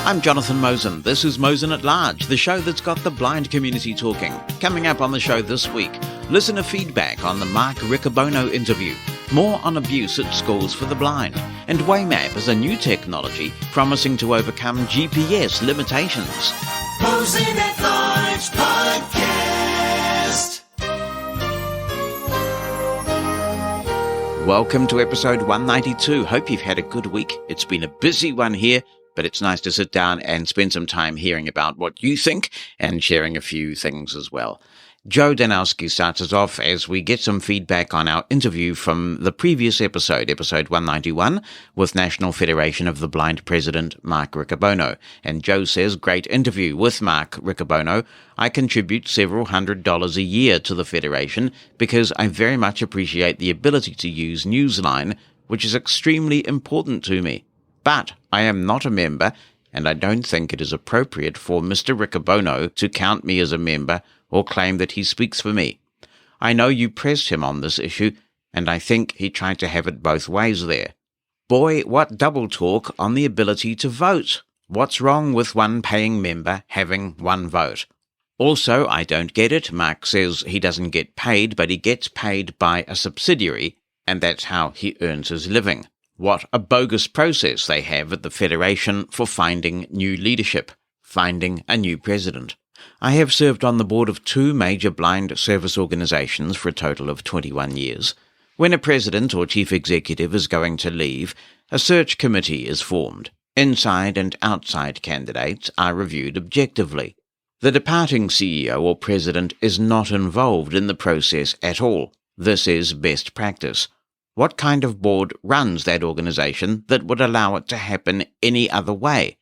I'm Jonathan Mosen. This is Mosen At Large, the show that's got the blind community talking. Coming up on the show this week, listener feedback on the Mark Riccobono interview, more on abuse at schools for the blind, and Waymap is a new technology promising to overcome GPS limitations. Mosen At Large Podcast. Welcome to episode 192. Hope you've had a good week. It's been a busy one here, but it's nice to sit down and spend some time hearing about what you think and sharing a few things as well. Joe Danowski starts us off as we get some feedback on our interview from the previous episode 191, with National Federation of the Blind President Mark Riccobono. And Joe says, great interview with Mark Riccobono. I contribute several $100s a year to the Federation because I very much appreciate the ability to use Newsline, which is extremely important to me. But I am not a member, and I don't think it is appropriate for Mr. Riccobono to count me as a member or claim that he speaks for me. I know you pressed him on this issue, and I think he tried to have it both ways there. Boy, what double talk on the ability to vote. What's wrong with one paying member having one vote? Also, I don't get it. Mark says he doesn't get paid, but he gets paid by a subsidiary, and that's how he earns his living. What a bogus process they have at the Federation for finding new leadership, finding a new president. I have served on the board of two major blind service organizations for a total of 21 years. When a president or chief executive is going to leave, a search committee is formed. Inside and outside candidates are reviewed objectively. The departing CEO or president is not involved in the process at all. This is best practice. What kind of board runs that organization that would allow it to happen any other way?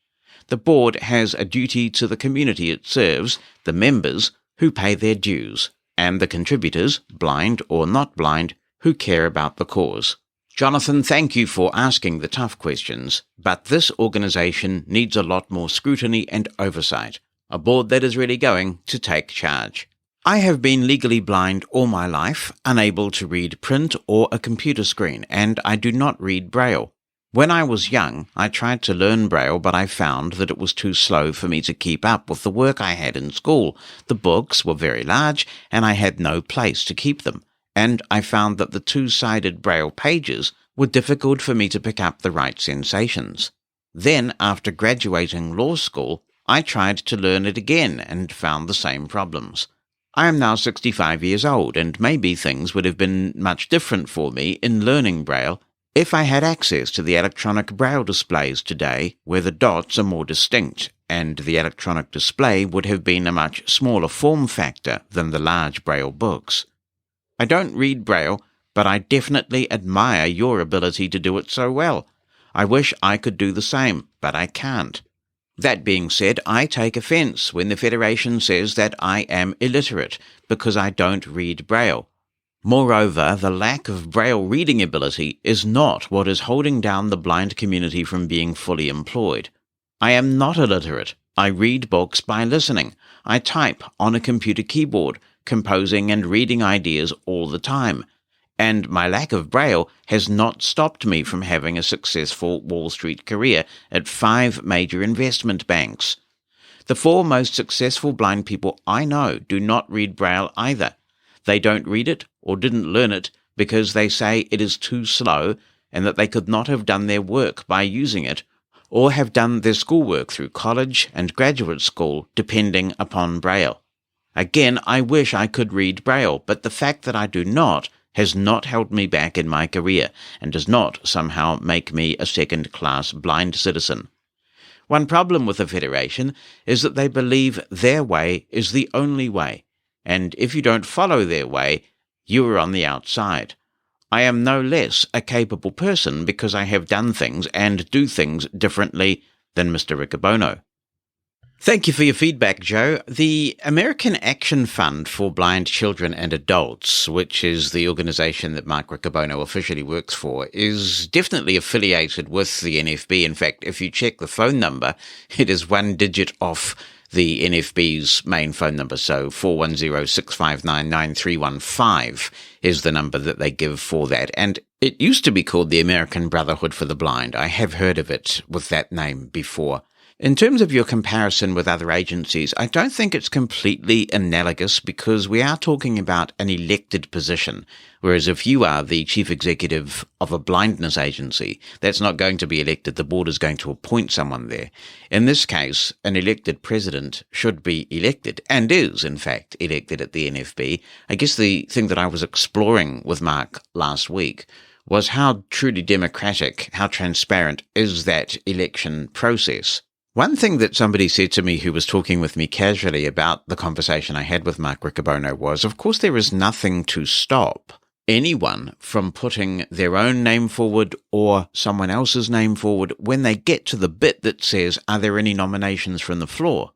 The board has a duty to the community it serves, the members, who pay their dues, and the contributors, blind or not blind, who care about the cause. Jonathan, thank you for asking the tough questions, but this organization needs a lot more scrutiny and oversight, a board that is really going to take charge. I have been legally blind all my life, unable to read print or a computer screen, and I do not read Braille. When I was young, I tried to learn Braille, but I found that it was too slow for me to keep up with the work I had in school. The books were very large, and I had no place to keep them, and I found that the two-sided Braille pages were difficult for me to pick up the right sensations. Then, after graduating law school, I tried to learn it again and found the same problems. I am now 65 years old, and maybe things would have been much different for me in learning Braille if I had access to the electronic Braille displays today, where the dots are more distinct, and the electronic display would have been a much smaller form factor than the large Braille books. I don't read Braille, but I definitely admire your ability to do it so well. I wish I could do the same, but I can't. That being said, I take offense when the Federation says that I am illiterate because I don't read Braille. Moreover, the lack of Braille reading ability is not what is holding down the blind community from being fully employed. I am not illiterate. I read books by listening. I type on a computer keyboard, composing and reading ideas all the time. And my lack of Braille has not stopped me from having a successful Wall Street career at 5 major investment banks. The 4 most successful blind people I know do not read Braille either. They don't read it or didn't learn it because they say it is too slow and that they could not have done their work by using it or have done their schoolwork through college and graduate school depending upon Braille. Again, I wish I could read Braille, but the fact that I do not has not held me back in my career and does not somehow make me a second-class blind citizen. One problem with the Federation is that they believe their way is the only way, and if you don't follow their way, you are on the outside. I am no less a capable person because I have done things and do things differently than Mr. Riccobono. Thank you for your feedback, Joe. The American Action Fund for Blind Children and Adults, which is the organization that Mark Riccobono officially works for, is definitely affiliated with the NFB. In fact, if you check the phone number, it is 1 digit off the NFB's main phone number. So 410-659-9315 is the number that they give for that. And it used to be called the American Brotherhood for the Blind. I have heard of it with that name before. In terms of your comparison with other agencies, I don't think it's completely analogous because we are talking about an elected position, whereas if you are the chief executive of a blindness agency, that's not going to be elected. The board is going to appoint someone there. In this case, an elected president should be elected, and is, in fact, elected at the NFB. I guess the thing that I was exploring with Mark last week was how truly democratic, how transparent is that election process. One thing that somebody said to me who was talking with me casually about the conversation I had with Mark Riccobono was, of course, there is nothing to stop anyone from putting their own name forward or someone else's name forward when they get to the bit that says, are there any nominations from the floor?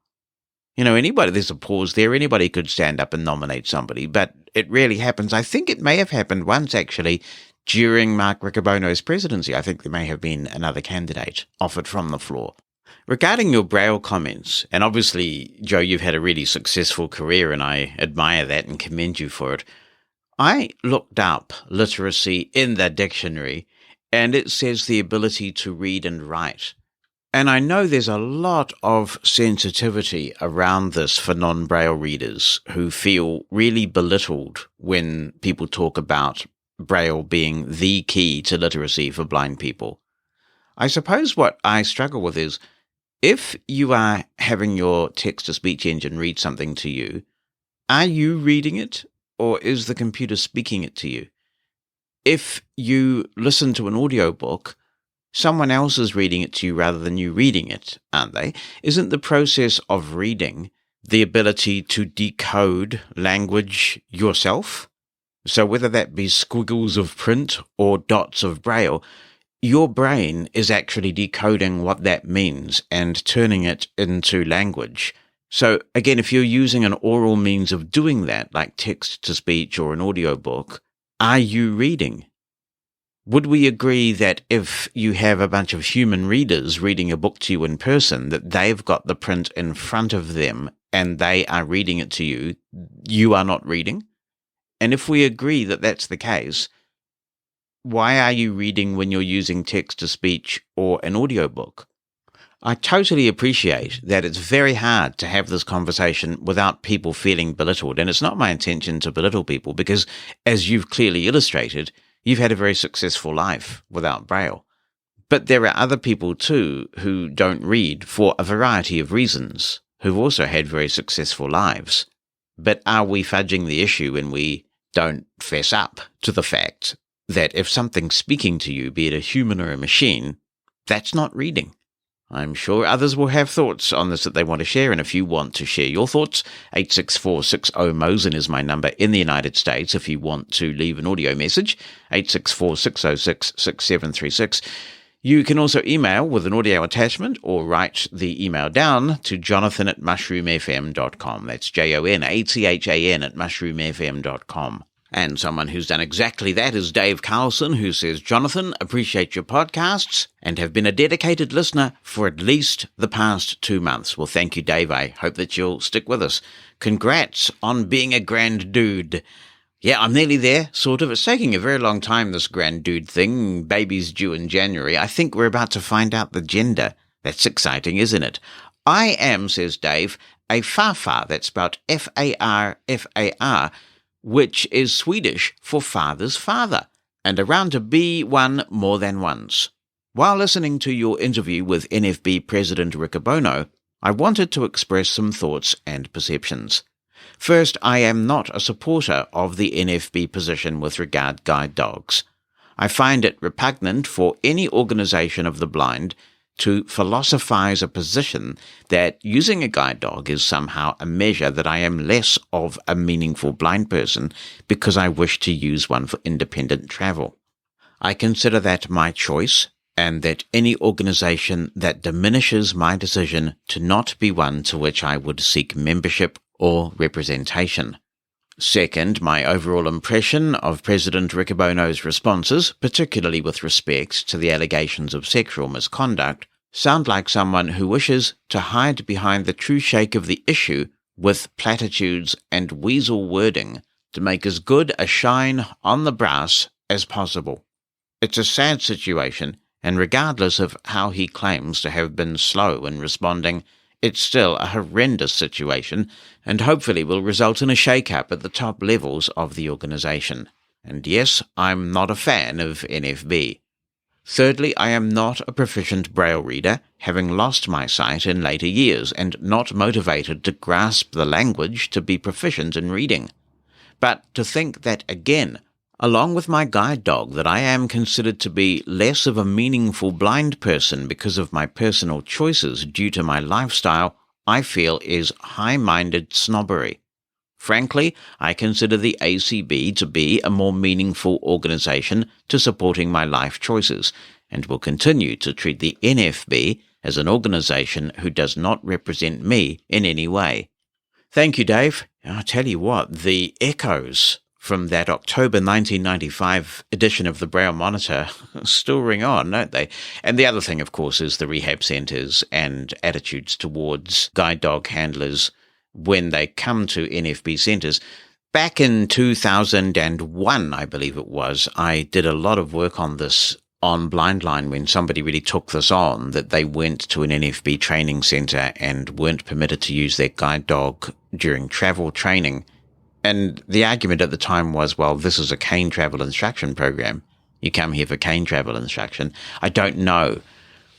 Anybody, there's a pause there, anybody could stand up and nominate somebody, but it rarely happens. I think it may have happened once, actually, during Mark Riccobono's presidency. I think there may have been another candidate offered from the floor. Regarding your Braille comments, and obviously, Joe, you've had a really successful career, and I admire that and commend you for it. I looked up literacy in the dictionary, and it says the ability to read and write. And I know there's a lot of sensitivity around this for non-Braille readers who feel really belittled when people talk about Braille being the key to literacy for blind people. I suppose what I struggle with is, if you are having your text-to-speech engine read something to you, are you reading it, or is the computer speaking it to you? If you listen to an audiobook, someone else is reading it to you rather than you reading it, aren't they? Isn't the process of reading the ability to decode language yourself? So whether that be squiggles of print or dots of Braille, your brain is actually decoding what that means and turning it into language. So again, if you're using an oral means of doing that, like text-to-speech or an audiobook, are you reading? Would we agree that if you have a bunch of human readers reading a book to you in person, that they've got the print in front of them and they are reading it to you, you are not reading? And if we agree that that's the case, why are you reading when you're using text-to-speech or an audiobook? I totally appreciate that it's very hard to have this conversation without people feeling belittled, and it's not my intention to belittle people because, as you've clearly illustrated, you've had a very successful life without Braille. But there are other people too who don't read for a variety of reasons, who've also had very successful lives. But are we fudging the issue when we don't fess up to the fact that if something's speaking to you, be it a human or a machine, that's not reading? I'm sure others will have thoughts on this that they want to share, and if you want to share your thoughts, 86460-MOSEN is my number in the United States if you want to leave an audio message, 864-606-6736. You can also email with an audio attachment or write the email down to jonathan@mushroomfm.com. That's JONATHAN at mushroomfm.com. And someone who's done exactly that is Dave Carlson, who says, Jonathan, appreciate your podcasts and have been a dedicated listener for at least the past 2 months. Well, thank you, Dave. I hope that you'll stick with us. Congrats on being a grand dude. Yeah, I'm nearly there, sort of. It's taking a very long time, this grand dude thing. Baby's due in January. I think we're about to find out the gender. That's exciting, isn't it? I am, says Dave, a farfar. That's spelled F-A-R-F-A-R, which is Swedish for father's father, and around to be one more than once. While listening to your interview with NFB President Riccobono, I wanted to express some thoughts and perceptions. First, I am not a supporter of the NFB position with regard guide dogs. I find it repugnant for any organization of the blind to philosophize a position that using a guide dog is somehow a measure that I am less of a meaningful blind person because I wish to use one for independent travel. I consider that my choice, and that any organization that diminishes my decision to not be one to which I would seek membership or representation. Second, my overall impression of President Riccobono's responses, particularly with respect to the allegations of sexual misconduct, sound like someone who wishes to hide behind the true shake of the issue with platitudes and weasel wording to make as good a shine on the brass as possible. It's a sad situation, and regardless of how he claims to have been slow in responding, it's still a horrendous situation and hopefully will result in a shake-up at the top levels of the organisation. And yes, I'm not a fan of NFB. Thirdly, I am not a proficient Braille reader, having lost my sight in later years and not motivated to grasp the language to be proficient in reading. But to think that again, along with my guide dog, that I am considered to be less of a meaningful blind person because of my personal choices due to my lifestyle, I feel is high-minded snobbery. Frankly, I consider the ACB to be a more meaningful organisation to supporting my life choices, and will continue to treat the NFB as an organisation who does not represent me in any way. Thank you, Dave. I'll tell you what, the echoes from that October 1995 edition of the Braille Monitor still ring on, don't they? And the other thing, of course, is the rehab centres and attitudes towards guide dog handlers when they come to NFB centres. Back in 2001, I believe it was, I did a lot of work on this on Blindline when somebody really took this on, that they went to an NFB training centre and weren't permitted to use their guide dog during travel training. And the argument at the time was, well, this is a cane travel instruction program. You come here for cane travel instruction. I don't know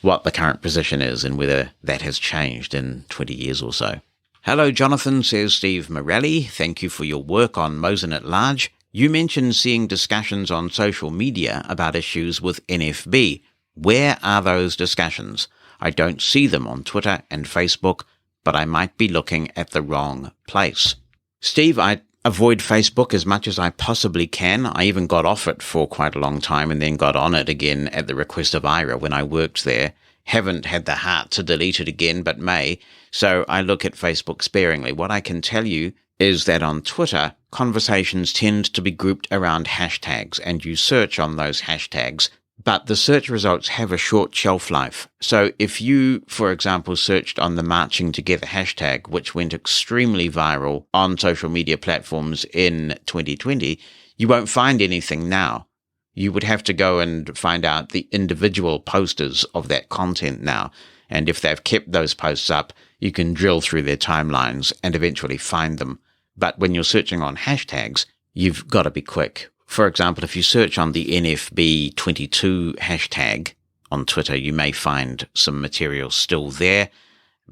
what the current position is and whether that has changed in 20 years or so. Hello, Jonathan, says Steve Morelli. Thank you for your work on Mosen At Large. You mentioned seeing discussions on social media about issues with NFB. Where are those discussions? I don't see them on Twitter and Facebook, but I might be looking at the wrong place. Steve, I avoid Facebook as much as I possibly can. I even got off it for quite a long time and then got on it again at the request of Aira when I worked there. Haven't had the heart to delete it again, but may. So I look at Facebook sparingly. What I can tell you is that on Twitter, conversations tend to be grouped around hashtags, and you search on those hashtags, but the search results have a short shelf life. So if you, for example, searched on the Marching Together hashtag, which went extremely viral on social media platforms in 2020, you won't find anything now. You would have to go and find out the individual posters of that content now. And if they've kept those posts up, you can drill through their timelines and eventually find them. But when you're searching on hashtags, you've got to be quick. For example, if you search on the NFB22 hashtag on Twitter, you may find some material still there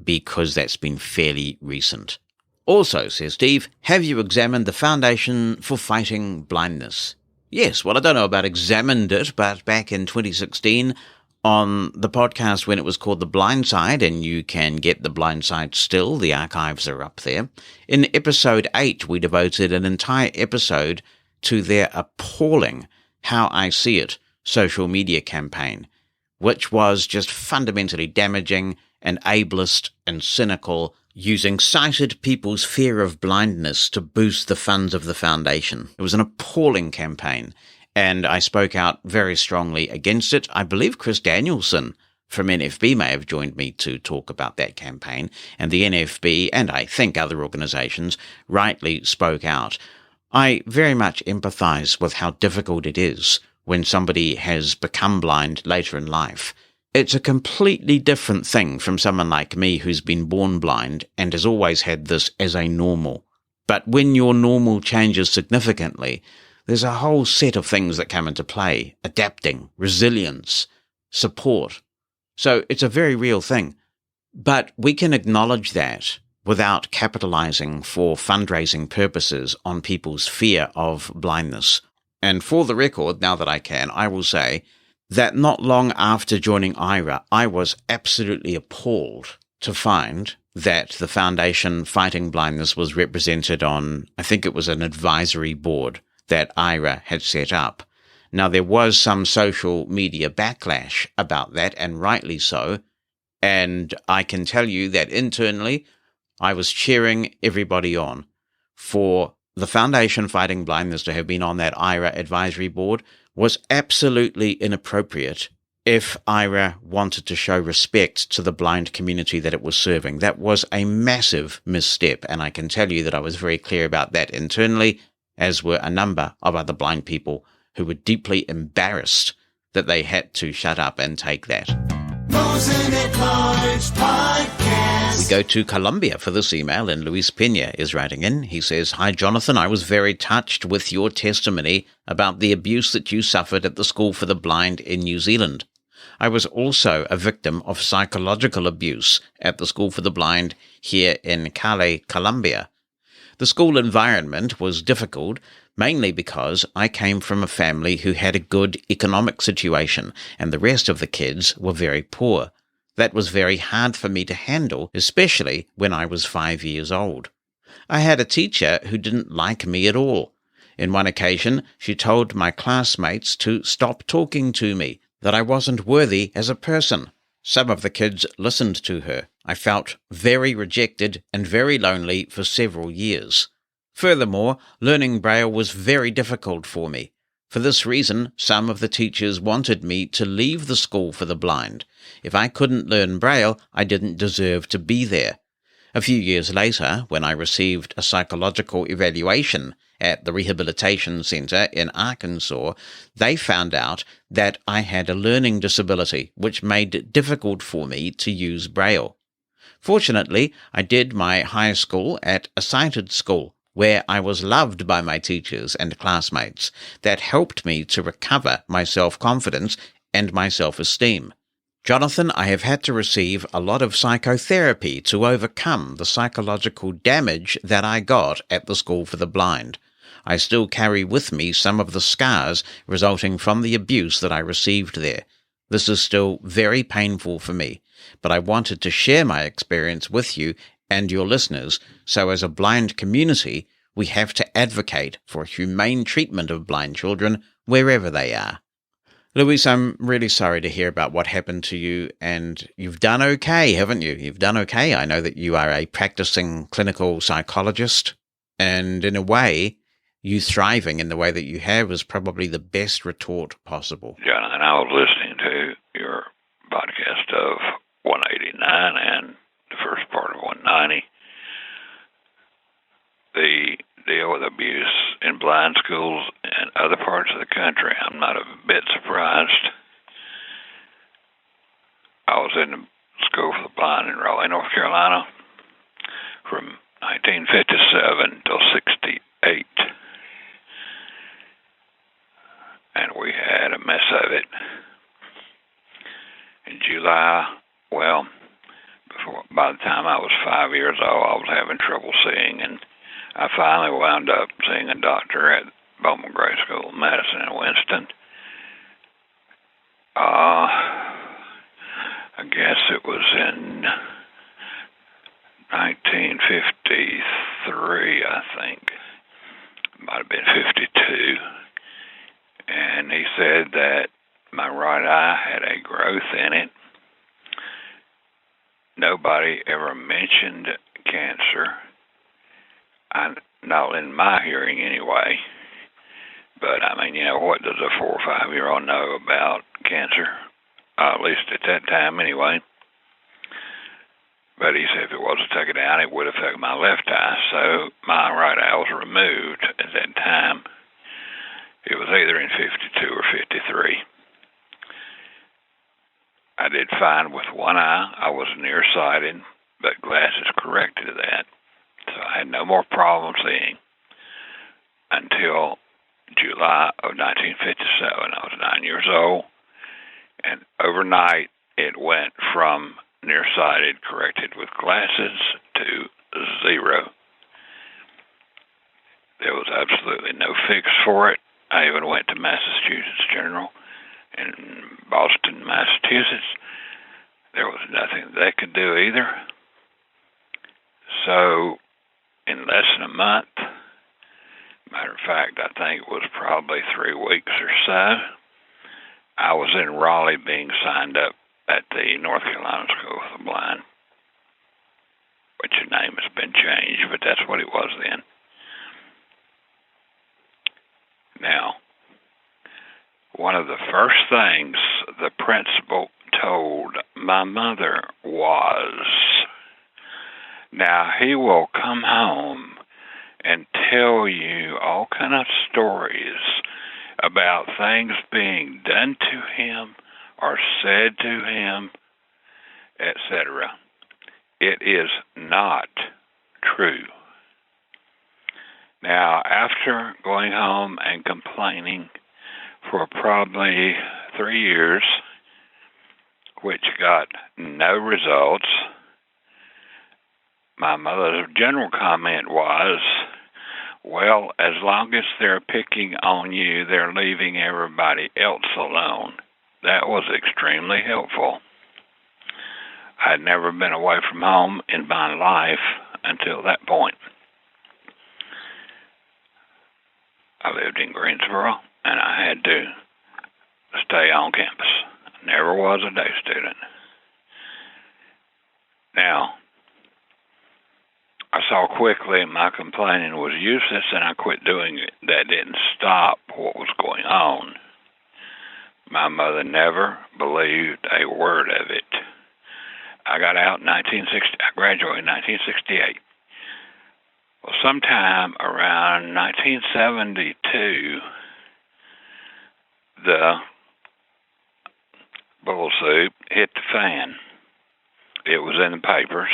because that's been fairly recent. Also, says Steve, have you examined the Foundation for Fighting Blindness? Yes, well, I don't know about examined it, but back in 2016 on the podcast when it was called The Blind Side, and you can get The Blind Side still, the archives are up there. In episode 8, we devoted an entire episode to their appalling How I See It social media campaign, which was just fundamentally damaging and ableist and cynical, using sighted people's fear of blindness to boost the funds of the foundation. It was an appalling campaign, and I spoke out very strongly against it. I believe Chris Danielson from NFB may have joined me to talk about that campaign, and the NFB, and I think other organisations, rightly spoke out. I very much empathise with how difficult it is when somebody has become blind later in life. It's a completely different thing from someone like me who's been born blind and has always had this as a normal. But when your normal changes significantly, there's a whole set of things that come into play: adapting, resilience, support. So it's a very real thing. But we can acknowledge that without capitalizing for fundraising purposes on people's fear of blindness. And for the record, now that I can, I will say that not long after joining Aira, I was absolutely appalled to find that the Foundation Fighting Blindness was represented on, I think it was an advisory board that Aira had set up. Now, there was some social media backlash about that, and rightly so, and I can tell you that internally, I was cheering everybody on. For the Foundation Fighting Blindness to have been on that Aira advisory board was absolutely inappropriate if Aira wanted to show respect to the blind community that it was serving. That was a massive misstep, and I can tell you that I was very clear about that internally, as were a number of other blind people who were deeply embarrassed that they had to shut up and take that. Mosen At Large Podcast. We go to Colombia for this email, and Luis Pena is writing in. He says, "Hi, Jonathan. I was very touched with your testimony about the abuse that you suffered at the School for the Blind in New Zealand. I was also a victim of psychological abuse at the School for the Blind here in Cali, Colombia. The school environment was difficult, mainly because I came from a family who had a good economic situation, and the rest of the kids were very poor. That was very hard for me to handle, especially when I was 5 years old. I had a teacher who didn't like me at all. In one occasion, she told my classmates to stop talking to me, that I wasn't worthy as a person. Some of the kids listened to her. I felt very rejected and very lonely for several years. Furthermore, learning Braille was very difficult for me. For this reason, some of the teachers wanted me to leave the School for the Blind. If I couldn't learn Braille, I didn't deserve to be there. A few years later, when I received a psychological evaluation at the Rehabilitation Center in Arkansas, they found out that I had a learning disability, which made it difficult for me to use Braille. Fortunately, I did my high school at a sighted school, where I was loved by my teachers and classmates. That helped me to recover my self-confidence and my self-esteem. Jonathan, I have had to receive a lot of psychotherapy to overcome the psychological damage that I got at the School for the Blind. I still carry with me some of the scars resulting from the abuse that I received there. This is still very painful for me, but I wanted to share my experience with you and your listeners, so as a blind community, we have to advocate for humane treatment of blind children wherever they are." Luis, I'm really sorry to hear about what happened to you, and you've done okay, haven't you? You've done okay. I know that you are a practicing clinical psychologist, and in a way, you thriving in the way that you have is probably the best retort possible. Jonathan, I was listening to your podcast of 189 and the first part of 190. The deal with abuse in blind schools and other parts of the country, I'm not a bit surprised. I was in the School for the Blind in Raleigh, North Carolina from 1957 till 68. And we had a mess of it. In July, by the time I was 5 years old, I was having trouble seeing, and I finally wound up seeing a doctor at Bowman Gray School of Medicine in Winston. I guess it was in 1953, I think. It might have been 52. And he said that my right eye had a growth in it. Nobody ever mentioned cancer. Not in my hearing anyway. But I mean, what does a 4 or 5-year-old know about cancer? At least at that time anyway. But he said if it was to take it out, it would affect my left eye. So my right eye was removed at that time. It was either in 52 or 53. I did fine with one eye. I was nearsighted, but glasses corrected that. So I had no more problem seeing until July of 1957. I was 9 years old, and overnight it went from nearsighted corrected with glasses to 0. There was absolutely no fix for it. I even went to Massachusetts General in Boston, Massachusetts. There was nothing they could do either. So, in less than a month, matter of fact, I think it was probably 3 weeks or so, I was in Raleigh being signed up at the North Carolina School for the Blind, which the name has been changed, but that's what it was then. Now, one of the first things the principal told my mother was, now he will come home and tell you all kind of stories about things being done to him or said to him, etc. It is not true. Now, after going home and complaining for probably 3 years, which got no results, my mother's general comment was, well, as long as they're picking on you, they're leaving everybody else alone. That was extremely helpful. I'd never been away from home in my life until that point. I lived in Greensboro, and I had to stay on campus. I never was a day student. Now, I saw quickly my complaining was useless, and I quit doing it. That didn't stop what was going on. My mother never believed a word of it. I got out in 1960. I graduated in 1968. Well, sometime around 1972, the bull soup hit the fan. It was in the papers,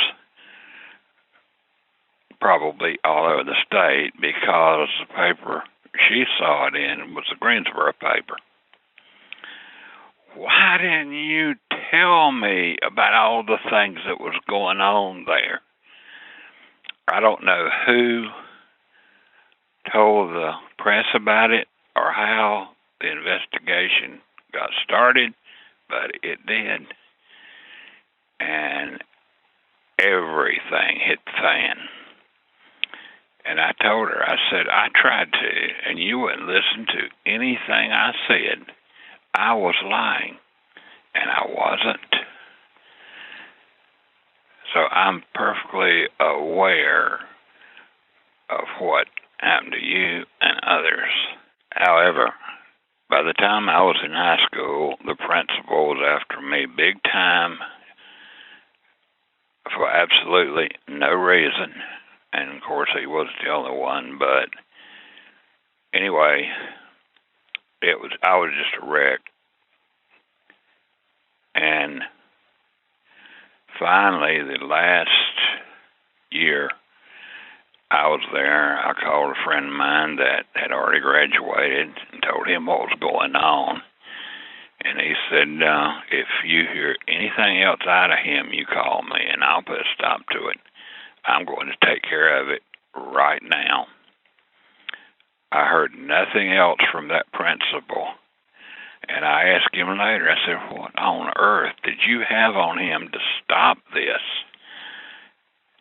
probably all over the state, because the paper she saw it in was the Greensboro paper. Why didn't you tell me about all the things that was going on there? I don't know who told the press about it or how the investigation got started, but it did. And everything hit the fan. And I told her, I said, I tried to, and you wouldn't listen to anything I said. I was lying, and I wasn't. So I'm perfectly aware of what happened to you and others. However, by the time I was in high school, the principal was after me big time for absolutely no reason. And of course, he wasn't the only one, but anyway, I was just a wreck. And finally, the last year I was there, I called a friend of mine that had already graduated and told him what was going on. And he said, if you hear anything else out of him, you call me and I'll put a stop to it. I'm going to take care of it right now. I heard nothing else from that principal. And I asked him later, I said, what on earth did you have on him to stop this?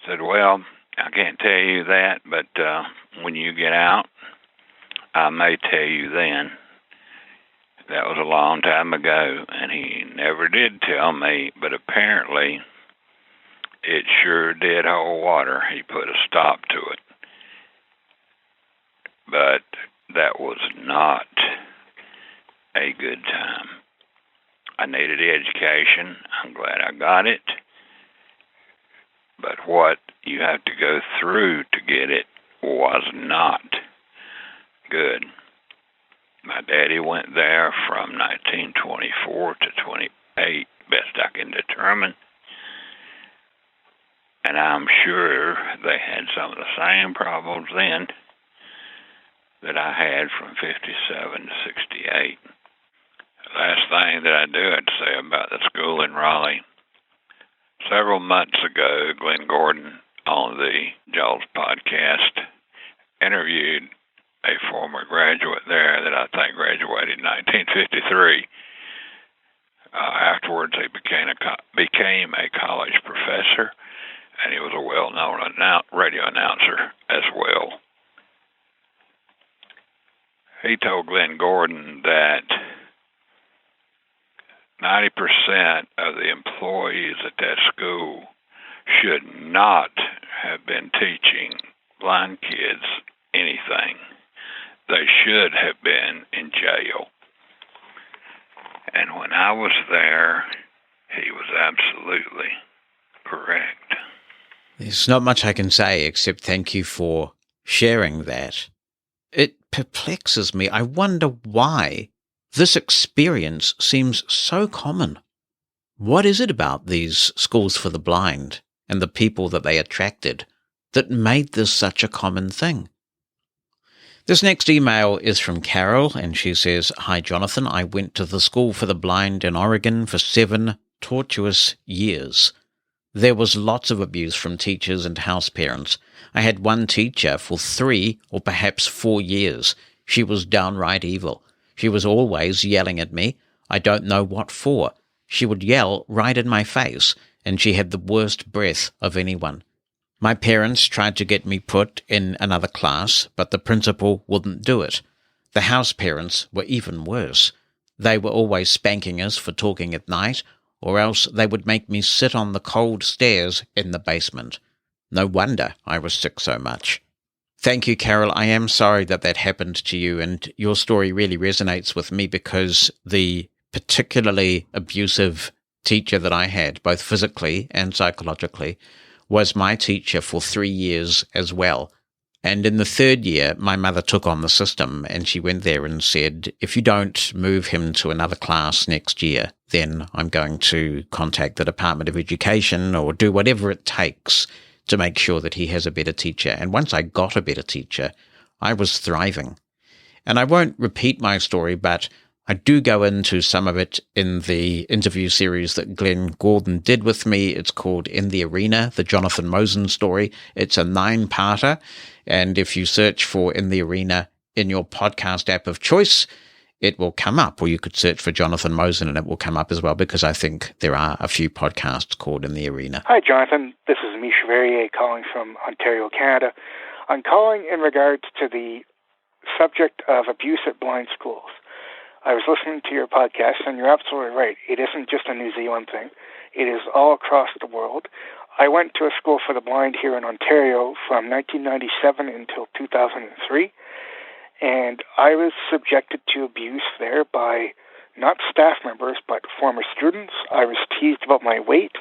He said, well, I can't tell you that, but when you get out, I may tell you then. That was a long time ago, and he never did tell me, but apparently it sure did hold water. He put a stop to it. But that was not a good time. I needed the education. I'm glad I got it. But what you have to go through to get it was not good. My daddy went there from 1924 to 28, best I can determine. And I'm sure they had some of the same problems then that I had from 57 to 68. The last thing that I do have to say about the school in Raleigh. Several months ago, Glenn Gordon on the Jaws podcast interviewed a former graduate there that I think graduated in 1953. Afterwards, he became a college professor, and he was a well-known radio announcer as well. He told Glenn Gordon that 90% of the employees at that school should not have been teaching blind kids anything. They should have been in jail. And when I was there, he was absolutely correct. There's not much I can say except thank you for sharing that. It perplexes me. I wonder why this experience seems so common. What is it about these schools for the blind and the people that they attracted that made this such a common thing? This next email is from Carol, and she says, "Hi, Jonathan. I went to the school for the blind in Oregon for 7 tortuous years. There was lots of abuse from teachers and house parents. I had one teacher for 3 or perhaps 4 years. She was downright evil. She was always yelling at me. I don't know what for. She would yell right in my face, and she had the worst breath of anyone. My parents tried to get me put in another class, but the principal wouldn't do it. The house parents were even worse. They were always spanking us for talking at night, or else they would make me sit on the cold stairs in the basement. No wonder I was sick so much." Thank you, Carol. I am sorry that happened to you, and your story really resonates with me because the particularly abusive teacher that I had, both physically and psychologically, was my teacher for 3 years as well. And in the 3rd year, my mother took on the system, and she went there and said, "If you don't move him to another class next year, then I'm going to contact the Department of Education or do whatever it takes to make sure that he has a better teacher." And once I got a better teacher, I was thriving. And I won't repeat my story, but I do go into some of it in the interview series that Glenn Gordon did with me. It's called In the Arena, the Jonathan Mosen story. It's a 9-parter. And if you search for In the Arena in your podcast app of choice, it will come up. Or you could search for Jonathan Mosen and it will come up as well, because I think there are a few podcasts called In the Arena. Hi, Jonathan. This is Mish Verrier calling from Ontario, Canada. I'm calling in regards to the subject of abuse at blind schools. I was listening to your podcast, and you're absolutely right. It isn't just a New Zealand thing. It is all across the world. I went to a school for the blind here in Ontario from 1997 until 2003, and I was subjected to abuse there by not staff members, but former students. I was teased about my weight,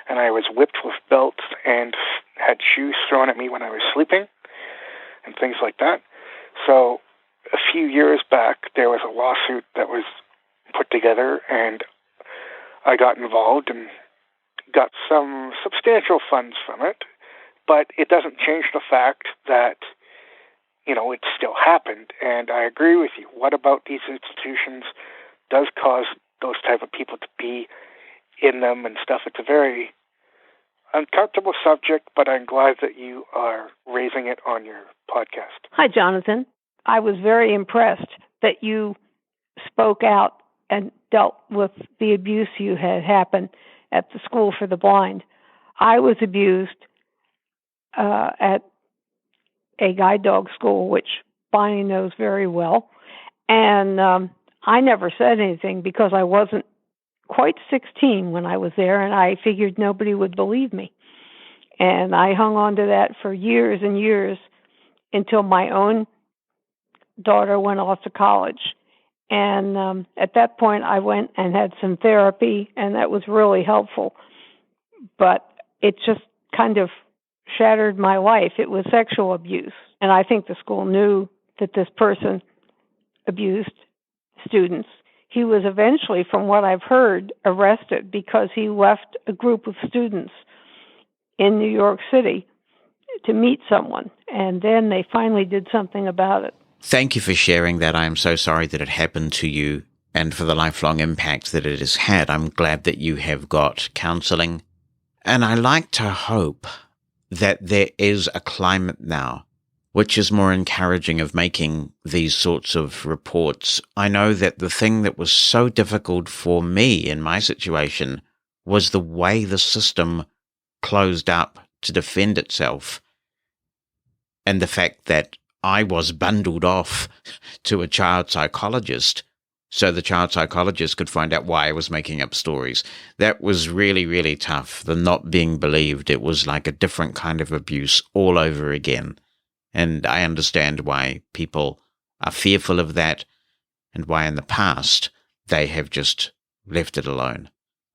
and I was whipped with belts and had shoes thrown at me when I was sleeping, and things like that. So a few years back, there was a lawsuit that was put together, and I got involved and got some substantial funds from it, but it doesn't change the fact that, it still happened, and I agree with you. What about these institutions does cause those type of people to be in them and stuff? It's a very uncomfortable subject, but I'm glad that you are raising it on your podcast. Hi, Jonathan. I was very impressed that you spoke out and dealt with the abuse you had happened at the school for the blind. I was abused at a guide dog school, which Bonnie knows very well. And I never said anything because I wasn't quite 16 when I was there, and I figured nobody would believe me. And I hung on to that for years and years until my own daughter went off to college. And at that point, I went and had some therapy, and that was really helpful. But it just kind of shattered my life. It was sexual abuse. And I think the school knew that this person abused students. He was eventually, from what I've heard, arrested because he left a group of students in New York City to meet someone. And then they finally did something about it. Thank you for sharing that. I am so sorry that it happened to you and for the lifelong impact that it has had. I'm glad that you have got counseling. And I like to hope that there is a climate now which is more encouraging of making these sorts of reports. I know that the thing that was so difficult for me in my situation was the way the system closed up to defend itself, and the fact that I was bundled off to a child psychologist so the child psychologist could find out why I was making up stories. That was really, really tough. The not being believed, it was like a different kind of abuse all over again. And I understand why people are fearful of that and why in the past they have just left it alone.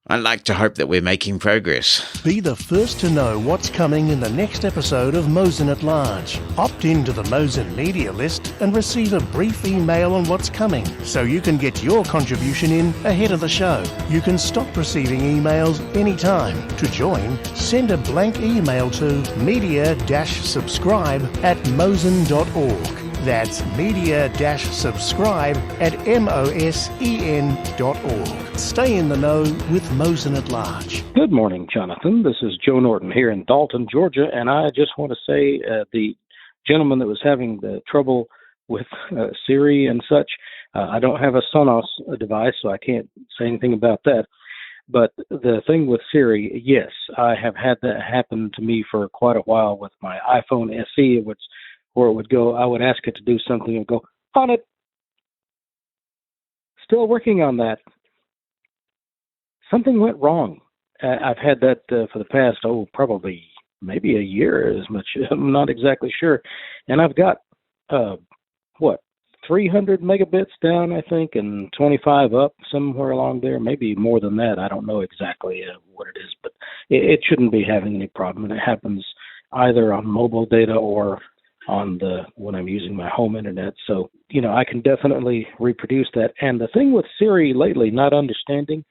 I like to hope that we're making progress. Be the first to know what's coming in the next episode of Mosen At Large. Opt into the Mosen media list and receive a brief email on what's coming, so you can get your contribution in ahead of the show. You can stop receiving emails anytime. To join, send a blank email to media-subscribe@mosen.org. That's media-subscribe@mosen.org. Stay in the know with Mosen At Large. Good morning, Jonathan. This is Joe Norton here in Dalton, Georgia, and I just want to say the gentleman that was having the trouble with Siri and such, I don't have a Sonos device, so I can't say anything about that. But the thing with Siri, yes, I have had that happen to me for quite a while with my iPhone SE, where it would go, I would ask it to do something and go, on it. Still working on that. Something went wrong. I've had that for the past, probably maybe a year as much. I'm not exactly sure. And I've got, 300 megabits down, I think, and 25 up, somewhere along there. Maybe more than that. I don't know exactly what it is, but it shouldn't be having any problem. And it happens either on mobile data or on when I'm using my home internet. So, I can definitely reproduce that. And the thing with Siri lately, not understanding,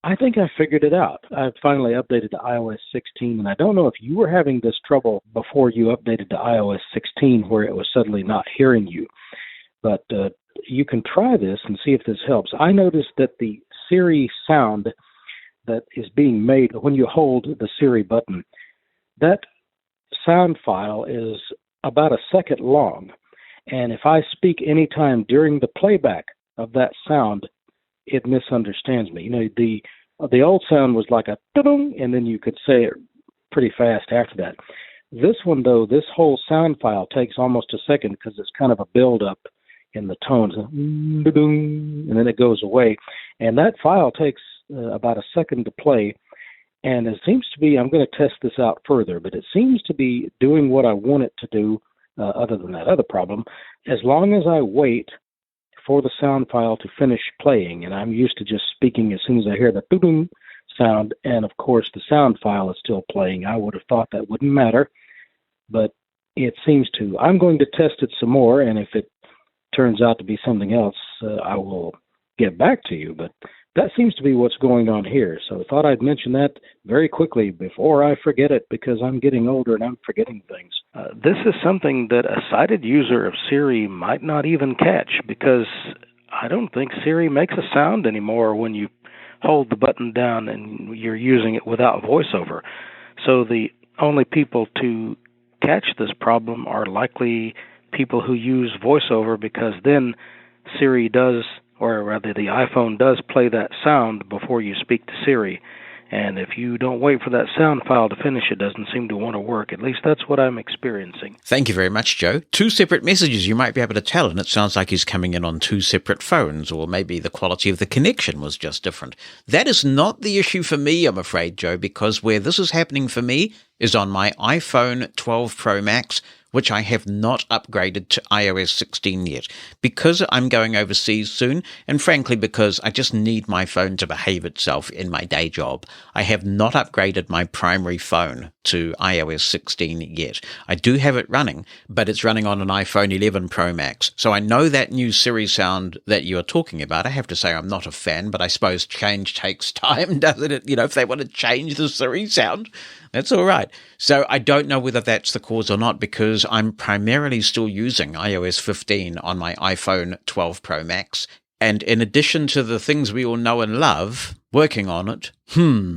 I think I figured it out. I've finally updated to iOS 16, and I don't know if you were having this trouble before you updated to iOS 16 where it was suddenly not hearing you. But you can try this and see if this helps. I noticed that the Siri sound that is being made when you hold the Siri button, that sound file is about a second long, and if I speak anytime during the playback of that sound, it misunderstands me. The old sound was like a da-dum, and then you could say it pretty fast after that. This one, though, this whole sound file takes almost a second because it's kind of a build-up in the tones, and then it goes away, and that file takes about a second to play. And it seems to be, I'm going to test this out further, but it seems to be doing what I want it to do, other than that other problem, as long as I wait for the sound file to finish playing. And I'm used to just speaking as soon as I hear the doo-doo sound, and of course the sound file is still playing. I would have thought that wouldn't matter, but it seems to. I'm going to test it some more, and if it turns out to be something else, I will get back to you. But that seems to be what's going on here. So I thought I'd mention that very quickly before I forget it, because I'm getting older and I'm forgetting things. This is something that a sighted user of Siri might not even catch, because I don't think Siri makes a sound anymore when you hold the button down and you're using it without VoiceOver. So the only people to catch this problem are likely people who use VoiceOver, because then Siri does, or rather the iPhone does play that sound before you speak to Siri. And if you don't wait for that sound file to finish, it doesn't seem to want to work. At least that's what I'm experiencing. Thank you very much, Joe. 2 separate messages you might be able to tell, and it sounds like he's coming in on 2 separate phones, or maybe the quality of the connection was just different. That is not the issue for me, I'm afraid, Joe, because where this is happening for me is on my iPhone 12 Pro Max, which I have not upgraded to iOS 16 yet, because I'm going overseas soon, and frankly because I just need my phone to behave itself in my day job. I have not upgraded my primary phone to iOS 16 yet. I do have it running, but it's running on an iPhone 11 Pro Max. So I know that new Siri sound that you are talking about. I have to say I'm not a fan, but I suppose change takes time, doesn't it? If they want to change the Siri sound, that's all right. So I don't know whether that's the cause or not, because I'm primarily still using iOS 15 on my iPhone 12 Pro Max. And in addition to the things we all know and love, working on it,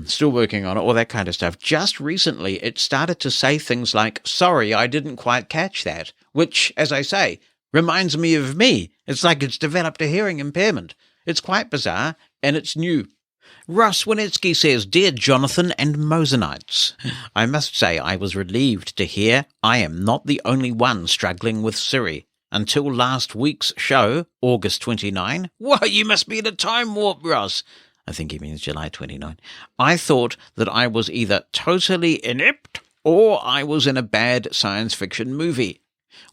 still working on it, all that kind of stuff, just recently it started to say things like, sorry, I didn't quite catch that, which, as I say, reminds me of me. It's like it's developed a hearing impairment. It's quite bizarre, and it's new. Russ Winetsky says, Dear Jonathan and Mosenites, I must say I was relieved to hear I am not the only one struggling with Siri. Until last week's show, August 29. Whoa, you must be in a time warp, Russ. I think he means July 29. I thought that I was either totally inept or I was in a bad science fiction movie.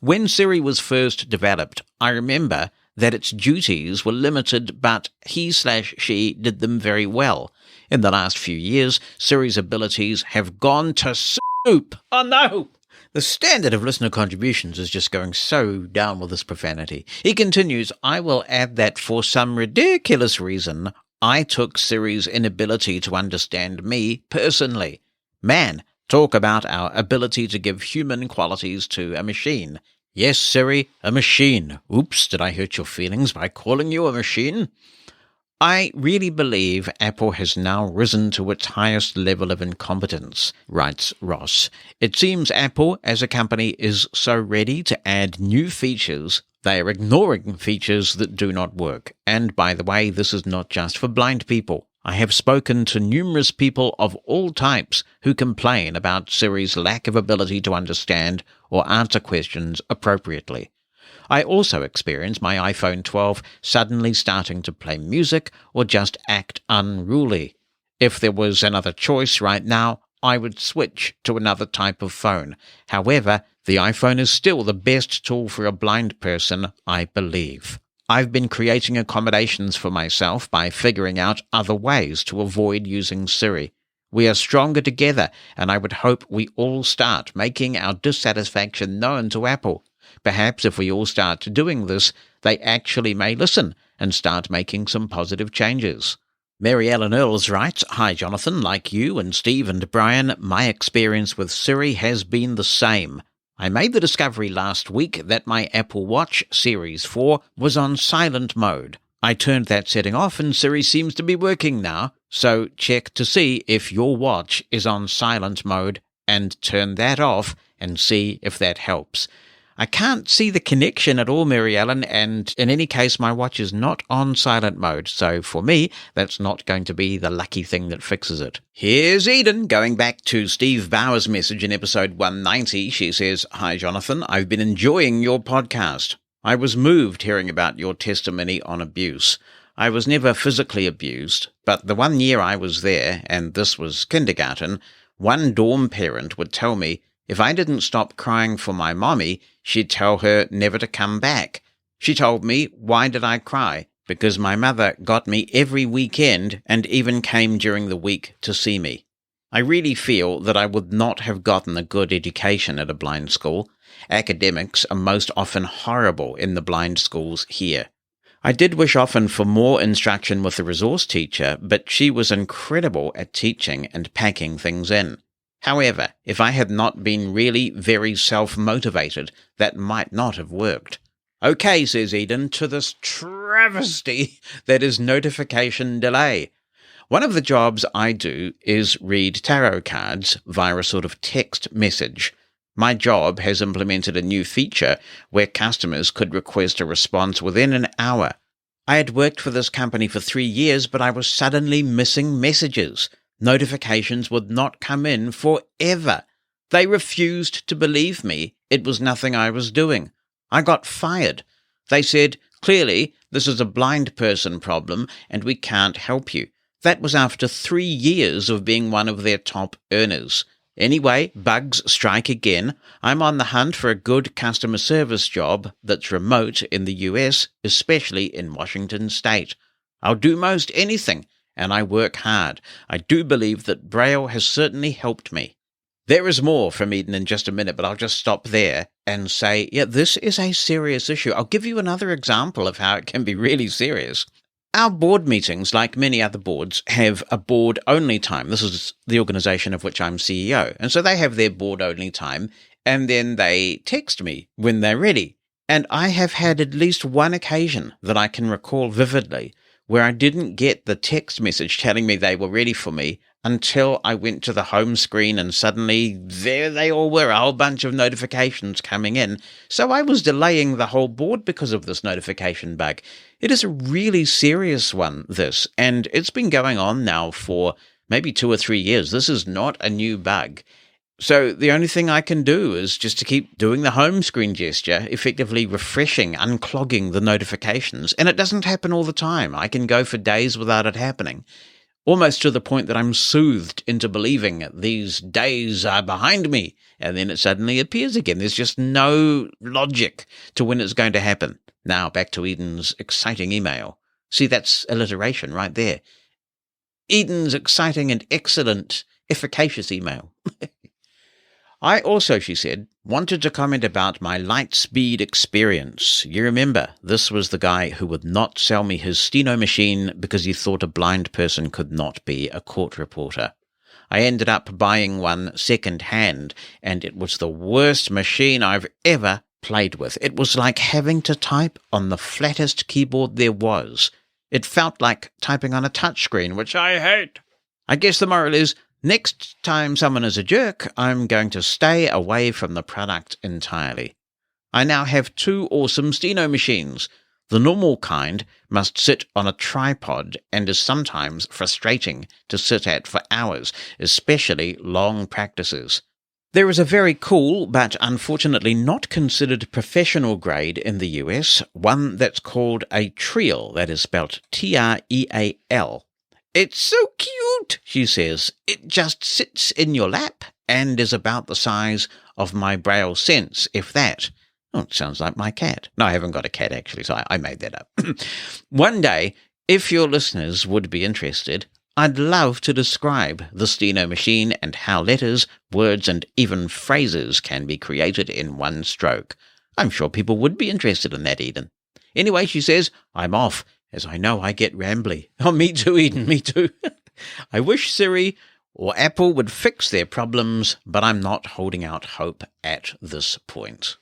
When Siri was first developed, I remember that its duties were limited, but he/she did them very well. In the last few years, Siri's abilities have gone to soup. Oh no! The standard of listener contributions is just going so down with this profanity. He continues, I will add that for some ridiculous reason, I took Siri's inability to understand me personally. Man, talk about our ability to give human qualities to a machine. Yes, Siri, a machine. Oops, did I hurt your feelings by calling you a machine? I really believe Apple has now risen to its highest level of incompetence, writes Ross. It seems Apple, as a company, is so ready to add new features, they are ignoring features that do not work. And by the way, this is not just for blind people. I have spoken to numerous people of all types who complain about Siri's lack of ability to understand or answer questions appropriately. I also experience my iPhone 12 suddenly starting to play music or just act unruly. If there was another choice right now, I would switch to another type of phone. However, the iPhone is still the best tool for a blind person, I believe. I've been creating accommodations for myself by figuring out other ways to avoid using Siri. We are stronger together, and I would hope we all start making our dissatisfaction known to Apple. Perhaps if we all start doing this, they actually may listen and start making some positive changes. Mary Ellen Earls writes, Hi Jonathan, like you and Steve and Brian, my experience with Siri has been the same. I made the discovery last week that my Apple Watch Series 4 was on silent mode. I turned that setting off and Siri seems to be working now, so check to see if your watch is on silent mode and turn that off and see if that helps. I can't see the connection at all, Mary Ellen, and in any case, my watch is not on silent mode, so for me, that's not going to be the lucky thing that fixes it. Here's Eden, going back to Steve Bauer's message in episode 190. She says, Hi, Jonathan, I've been enjoying your podcast. I was moved hearing about your testimony on abuse. I was never physically abused, but the 1 year I was there, and this was kindergarten, one dorm parent would tell me, if I didn't stop crying for my mommy, she'd tell her never to come back. She told me, why did I cry? Because my mother got me every weekend and even came during the week to see me. I really feel that I would not have gotten a good education at a blind school. Academics are most often horrible in the blind schools here. I did wish often for more instruction with the resource teacher, but she was incredible at teaching and packing things in. However, if I had not been really very self-motivated, that might not have worked. Okay, says Eden, to this travesty that is notification delay. One of the jobs I do is read tarot cards via a sort of text message. My job has implemented a new feature where customers could request a response within an hour. I had worked for this company for 3 years, but I was suddenly missing messages. Notifications would not come in forever. They refused to believe me. It was nothing I was doing. I got fired. They said, clearly, this is a blind person problem and we can't help you. That was after 3 years of being one of their top earners. Anyway, bugs strike again. I'm on the hunt for a good customer service job that's remote in the US, especially in Washington State. I'll do most anything. And I work hard. I do believe that Braille has certainly helped me. There is more from Eden in just a minute, but I'll just stop there and say, yeah, this is a serious issue. I'll give you another example of how it can be really serious. Our board meetings, like many other boards, have a board-only time. This is the organization of which I'm CEO. And so they have their board-only time, and then they text me when they're ready. And I have had at least one occasion that I can recall vividly where I didn't get the text message telling me they were ready for me until I went to the home screen and suddenly there they all were, a whole bunch of notifications coming in. So I was delaying the whole board because of this notification bug. It is a really serious one, this, and it's been going on now for maybe 2 or 3 years. This is not a new bug. So the only thing I can do is just to keep doing the home screen gesture, effectively refreshing, unclogging the notifications. And it doesn't happen all the time. I can go for days without it happening, almost to the point that I'm soothed into believing these days are behind me. And then it suddenly appears again. There's just no logic to when it's going to happen. Now back to Eden's exciting email. See, that's alliteration right there. Eden's exciting and excellent, efficacious email. I also, she said, wanted to comment about my Lightspeed experience. You remember, this was the guy who would not sell me his steno machine because he thought a blind person could not be a court reporter. I ended up buying one second-hand, and it was the worst machine I've ever played with. It was like having to type on the flattest keyboard there was. It felt like typing on a touchscreen, which I hate. I guess the moral is, next time someone is a jerk, I'm going to stay away from the product entirely. I now have 2 awesome steno machines. The normal kind must sit on a tripod and is sometimes frustrating to sit at for hours, especially long practices. There is a very cool, but unfortunately not considered professional grade in the US, one that's called a Treal, that is spelled T-R-E-A-L. It's so cute, she says. It just sits in your lap and is about the size of my Braille Sense, if that. Oh, it sounds like my cat. No, I haven't got a cat, actually, so I made that up. One day, if your listeners would be interested, I'd love to describe the steno machine and how letters, words, and even phrases can be created in one stroke. I'm sure people would be interested in that, Eden. Anyway, she says, I'm off, as I know I get rambly. Oh, me too, Eden, me too. I wish Siri or Apple would fix their problems, but I'm not holding out hope at this point.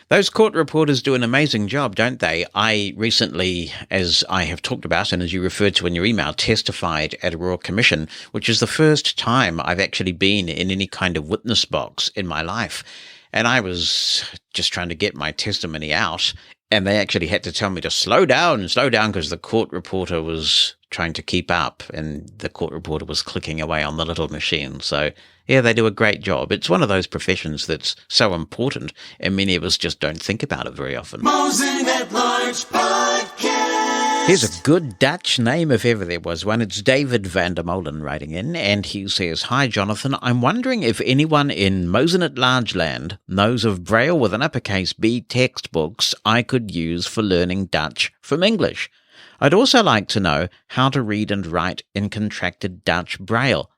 Those court reporters do an amazing job, don't they? I recently, as I have talked about and as you referred to in your email, testified at a Royal Commission, which is the first time I've actually been in any kind of witness box in my life. And I was just trying to get my testimony out, and they actually had to tell me to slow down, because the court reporter was trying to keep up, and the court reporter was clicking away on the little machine. So, yeah, they do a great job. It's one of those professions that's so important, and many of us just don't think about it very often. Mosen At Large Podcast. Here's a good Dutch name if ever there was one. It's David van der Molen writing in, and he says, Hi, Jonathan. I'm wondering if anyone in Mosen At Large land knows of Braille with an uppercase B textbooks I could use for learning Dutch from English. I'd also like to know how to read and write in contracted Dutch Braille.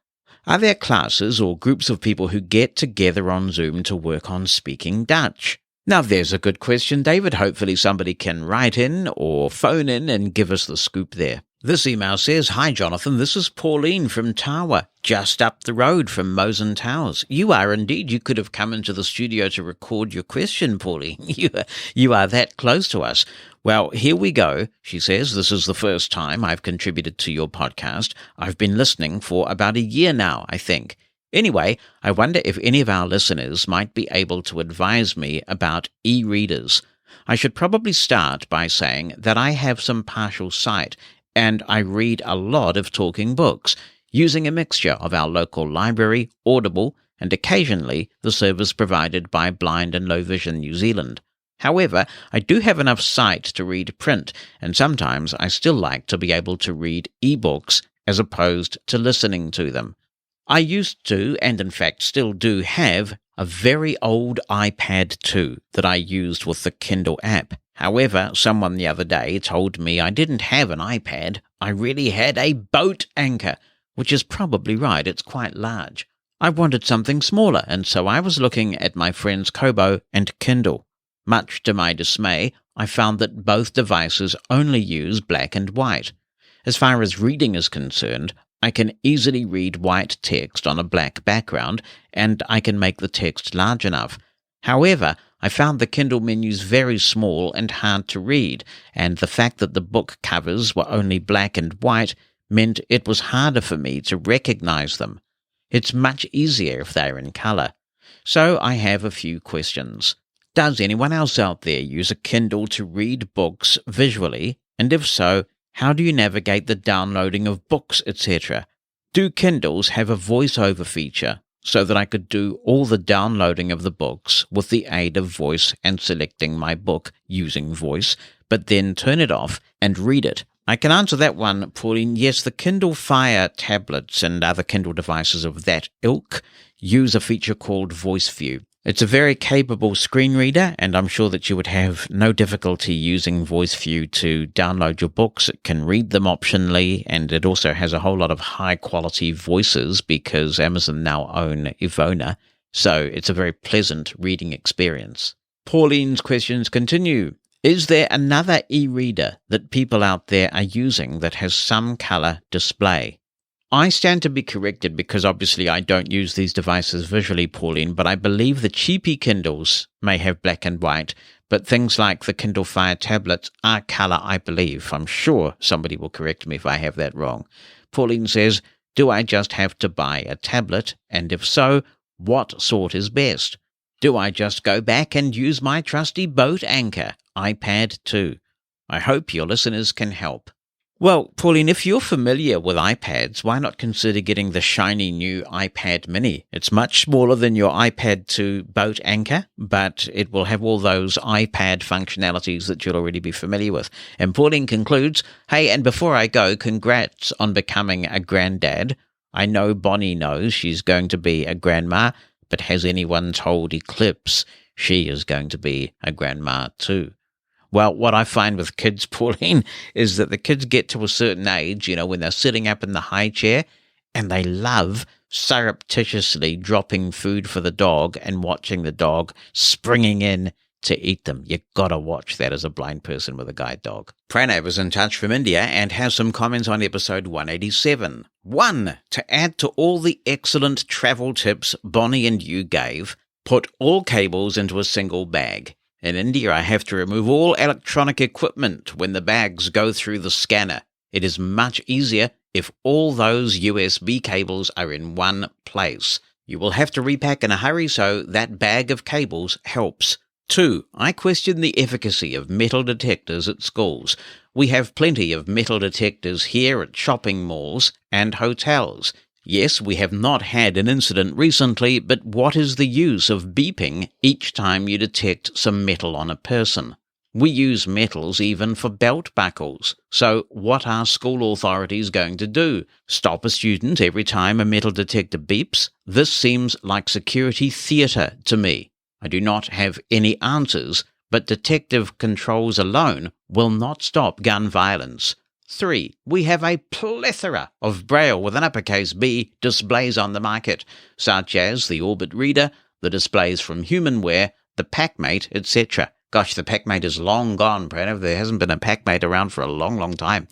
Are there classes or groups of people who get together on Zoom to work on speaking Dutch? Now, there's a good question, David. Hopefully somebody can write in or phone in and give us the scoop there. This email says, Hi, Jonathan. This is Pauline from Tawa, just up the road from Mosen Towers. You are indeed. You could have come into the studio to record your question, Pauline. You are that close to us. Well, here we go. She says, this is the first time I've contributed to your podcast. I've been listening for about a year now, I think. Anyway, I wonder if any of our listeners might be able to advise me about e-readers. I should probably start by saying that I have some partial sight, and I read a lot of talking books, using a mixture of our local library, Audible, and occasionally the service provided by Blind and Low Vision New Zealand. However, I do have enough sight to read print, and sometimes I still like to be able to read e-books as opposed to listening to them. I used to, and in fact still do have, a very old iPad 2 that I used with the Kindle app. However, someone the other day told me I didn't have an iPad, I really had a boat anchor, which is probably right, it's quite large. I wanted something smaller, and so I was looking at my friends Kobo and Kindle. Much to my dismay, I found that both devices only use black and white. As far as reading is concerned, I can easily read white text on a black background, and I can make the text large enough. However, I found the Kindle menus very small and hard to read, and the fact that the book covers were only black and white meant it was harder for me to recognize them. It's much easier if they're in color. So I have a few questions. Does anyone else out there use a Kindle to read books visually? And if so, how do you navigate the downloading of books, etc.? Do Kindles have a VoiceOver feature so that I could do all the downloading of the books with the aid of voice and selecting my book using voice, but then turn it off and read it? I can answer that one, Pauline. Yes, the Kindle Fire tablets and other Kindle devices of that ilk use a feature called Voice View. It's a very capable screen reader, and I'm sure that you would have no difficulty using VoiceView to download your books. It can read them optionally, and it also has a whole lot of high-quality voices because Amazon now own Ivona, so it's a very pleasant reading experience. Pauline's questions continue. Is there another e-reader that people out there are using that has some color display? I stand to be corrected because obviously I don't use these devices visually, Pauline, but I believe the cheapy Kindles may have black and white, but things like the Kindle Fire tablets are color, I believe. I'm sure somebody will correct me if I have that wrong. Pauline says, do I just have to buy a tablet? And if so, what sort is best? Do I just go back and use my trusty boat anchor, iPad 2? I hope your listeners can help. Well, Pauline, if you're familiar with iPads, why not consider getting the shiny new iPad mini? It's much smaller than your iPad 2 boat anchor, but it will have all those iPad functionalities that you'll already be familiar with. And Pauline concludes, hey, and before I go, congrats on becoming a granddad. I know Bonnie knows she's going to be a grandma, but has anyone told Eclipse she is going to be a grandma too? Well, what I find with kids, Pauline, is that the kids get to a certain age, when they're sitting up in the high chair, and they love surreptitiously dropping food for the dog and watching the dog springing in to eat them. You gotta watch that as a blind person with a guide dog. Pranav is in touch from India and has some comments on episode 187. 1. To add to all the excellent travel tips Bonnie and you gave, put all cables into a single bag. In India, I have to remove all electronic equipment when the bags go through the scanner. It is much easier if all those USB cables are in one place. You will have to repack in a hurry, so that bag of cables helps. 2. I question the efficacy of metal detectors at schools. We have plenty of metal detectors here at shopping malls and hotels. Yes, we have not had an incident recently, but what is the use of beeping each time you detect some metal on a person? We use metals even for belt buckles. So what are school authorities going to do? Stop a student every time a metal detector beeps? This seems like security theatre to me. I do not have any answers, but detective controls alone will not stop gun violence. 3. We have a plethora of Braille with an uppercase B displays on the market, such as the Orbit Reader, the displays from Humanware, the PackMate, etc. Gosh, the PackMate is long gone, Pranav. There hasn't been a PackMate around for a long, long time.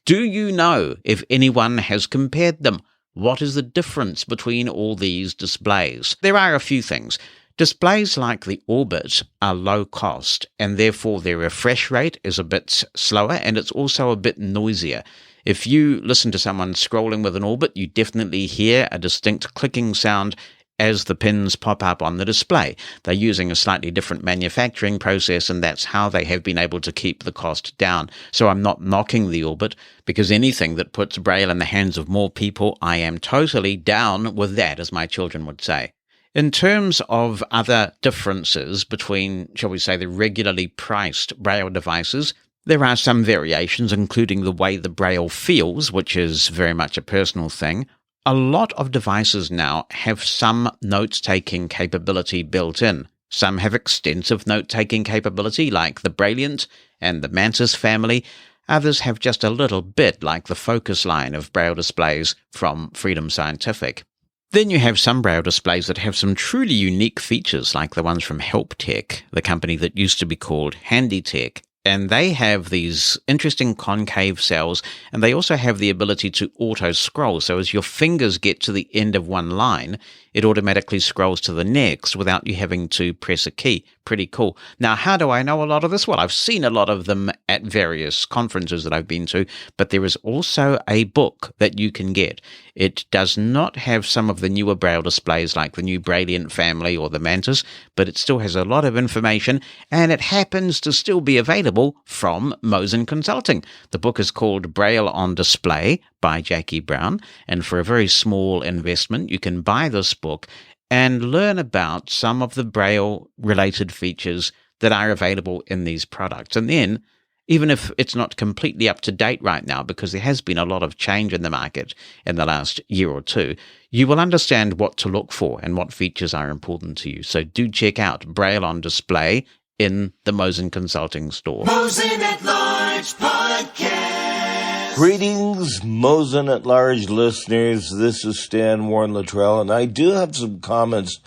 Do you know if anyone has compared them? What is the difference between all these displays? There are a few things. Displays like the Orbit are low cost, and therefore their refresh rate is a bit slower, and it's also a bit noisier. If you listen to someone scrolling with an Orbit, you definitely hear a distinct clicking sound as the pins pop up on the display. They're using a slightly different manufacturing process, and that's how they have been able to keep the cost down. So I'm not knocking the Orbit, because anything that puts Braille in the hands of more people, I am totally down with that, as my children would say. In terms of other differences between, shall we say, the regularly priced Braille devices, there are some variations, including the way the Braille feels, which is very much a personal thing. A lot of devices now have some note-taking capability built in. Some have extensive note-taking capability, like the Brailliant and the Mantis family. Others have just a little bit, like the Focus line of Braille displays from Freedom Scientific. Then you have some Braille displays that have some truly unique features, like the ones from HelpTech, the company that used to be called HandyTech. And they have these interesting concave cells, and they also have the ability to auto-scroll. So as your fingers get to the end of one line, it automatically scrolls to the next without you having to press a key. Pretty cool. Now, how do I know a lot of this? Well, I've seen a lot of them at various conferences that I've been to, but there is also a book that you can get. It does not have some of the newer Braille displays like the new Brailliant family or the Mantis, but it still has a lot of information, and it happens to still be available from Mosen Consulting. The book is called Braille on Display by Jackie Brown, and for a very small investment, you can buy this book and learn about some of the Braille-related features that are available in these products. And then, even if it's not completely up to date right now, because there has been a lot of change in the market in the last year or two, you will understand what to look for and what features are important to you. So do check out Braille on Display in the Mosen Consulting store. Mosen at Large Podcast. Greetings, Mosen at Large listeners. This is Stan Warren Luttrell, and I do have some comments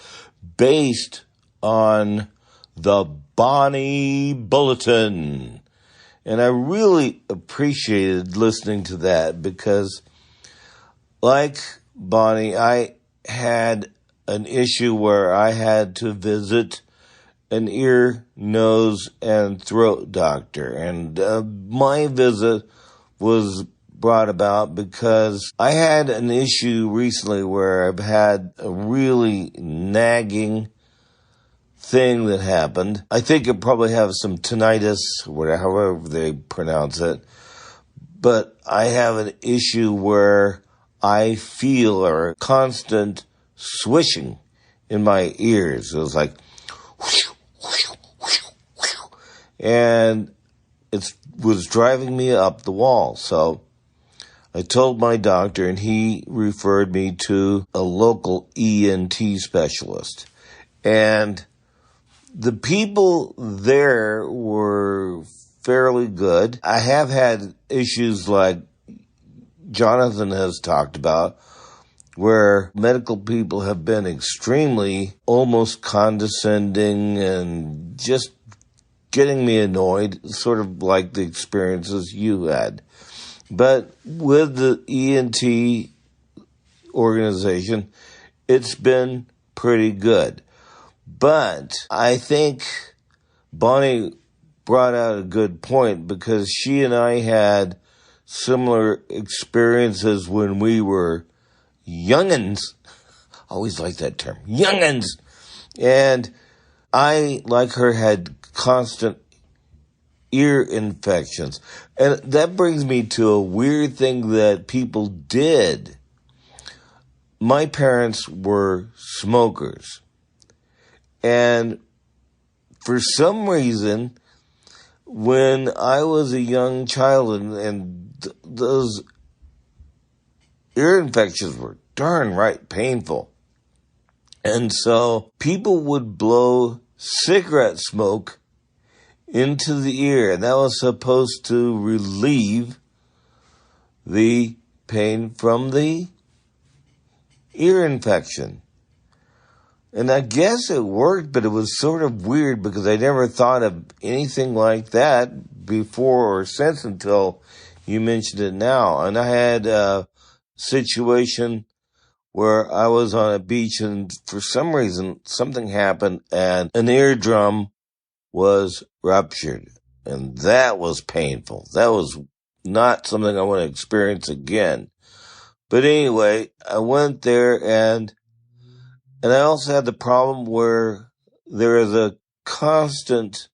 based on the Bonnie Bulletin. And I really appreciated listening to that because, like Bonnie, I had an issue where I had to visit an ear, nose, and throat doctor. And my visit was brought about because I had an issue recently where I've had a really nagging thing that happened. I think it probably have some tinnitus, however they pronounce it. But I have an issue where I feel a constant swishing in my ears. It was like, whoosh, whoosh, whoosh, whoosh. And it was driving me up the wall. So I told my doctor, and he referred me to a local ENT specialist. And the people there were fairly good. I have had issues like Jonathan has talked about, where medical people have been extremely almost condescending and just getting me annoyed, sort of like the experiences you had. But with the ENT organization, it's been pretty good. But I think Bonnie brought out a good point because she and I had similar experiences when we were youngins. Always like that term, youngins. And I, like her, had constant ear infections. And that brings me to a weird thing that people did. My parents were smokers. And for some reason, when I was a young child and those ear infections were darn right painful. And so people would blow cigarette smoke into the ear, and that was supposed to relieve the pain from the ear infection. And I guess it worked, but it was sort of weird because I never thought of anything like that before or since until you mentioned it now. And I had a situation where I was on a beach and for some reason something happened and an eardrum was ruptured. And that was painful. That was not something I want to experience again. But anyway, I went there and I also had the problem where there is a constant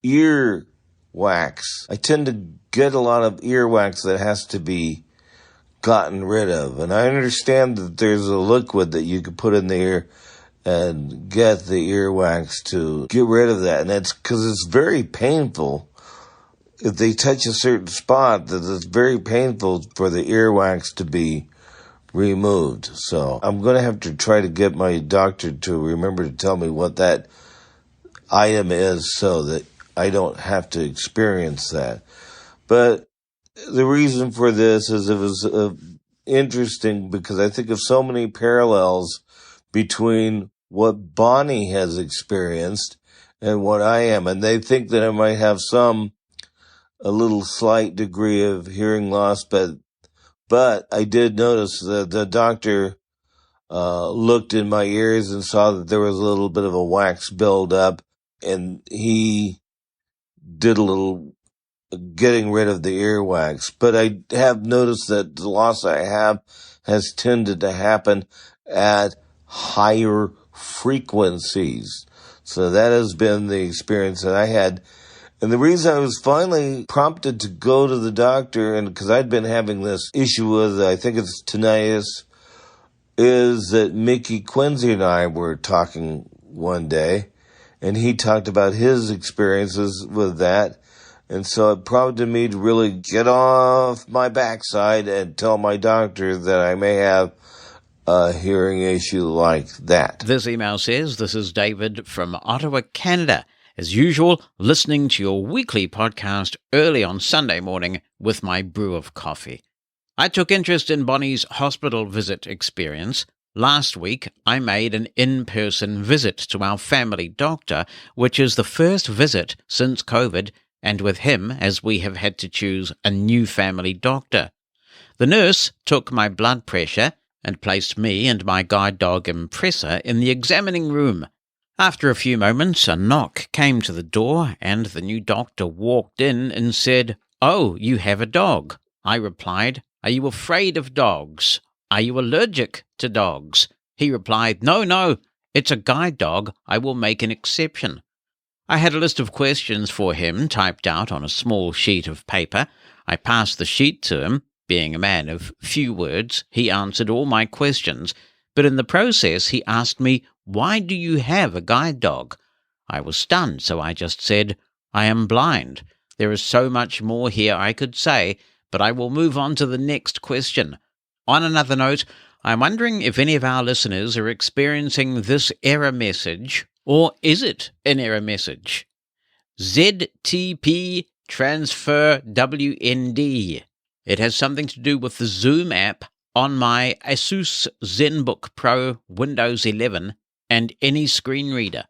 ear wax. I tend to get a lot of ear wax that has to be gotten rid of. And I understand that there's a liquid that you can put in the ear and get the earwax to get rid of that. And that's because it's very painful. If they touch a certain spot, that it's very painful for the earwax to be removed. So I'm going to have to try to get my doctor to remember to tell me what that item is so that I don't have to experience that. But the reason for this is it was interesting because I think of so many parallels between what Bonnie has experienced and what I am. And they think that I might have a little slight degree of hearing loss, but I did notice that the doctor looked in my ears and saw that there was a little bit of a wax buildup, and he did a little getting rid of the earwax. But I have noticed that the loss I have has tended to happen at higher frequencies. So that has been the experience that I had. And the reason I was finally prompted to go to the doctor, and because I'd been having this issue with, I think it's tinnitus, is that Mickey Quincy and I were talking one day, and he talked about his experiences with that. And so it prompted me to really get off my backside and tell my doctor that I may have a hearing issue like that. This email says, "This is David from Ottawa, Canada. As usual, listening to your weekly podcast early on Sunday morning with my brew of coffee. I took interest in Bonnie's hospital visit experience. Last week, I made an in-person visit to our family doctor, which is the first visit since COVID, and with him, as we have had to choose a new family doctor. The nurse took my blood pressure and placed me and my guide dog Impressor in the examining room. After a few moments, a knock came to the door, and the new doctor walked in and said, 'Oh, you have a dog.' I replied, 'Are you afraid of dogs? Are you allergic to dogs?' He replied, 'No, it's a guide dog. I will make an exception.' I had a list of questions for him typed out on a small sheet of paper. I passed the sheet to him. Being a man of few words, he answered all my questions, but in the process he asked me, 'Why do you have a guide dog?' I was stunned, so I just said, 'I am blind.' There is so much more here I could say, but I will move on to the next question. On another note, I'm wondering if any of our listeners are experiencing this error message, or is it an error message? ZTP transfer WND. It has something to do with the Zoom app on my Asus ZenBook Pro Windows 11 and any screen reader.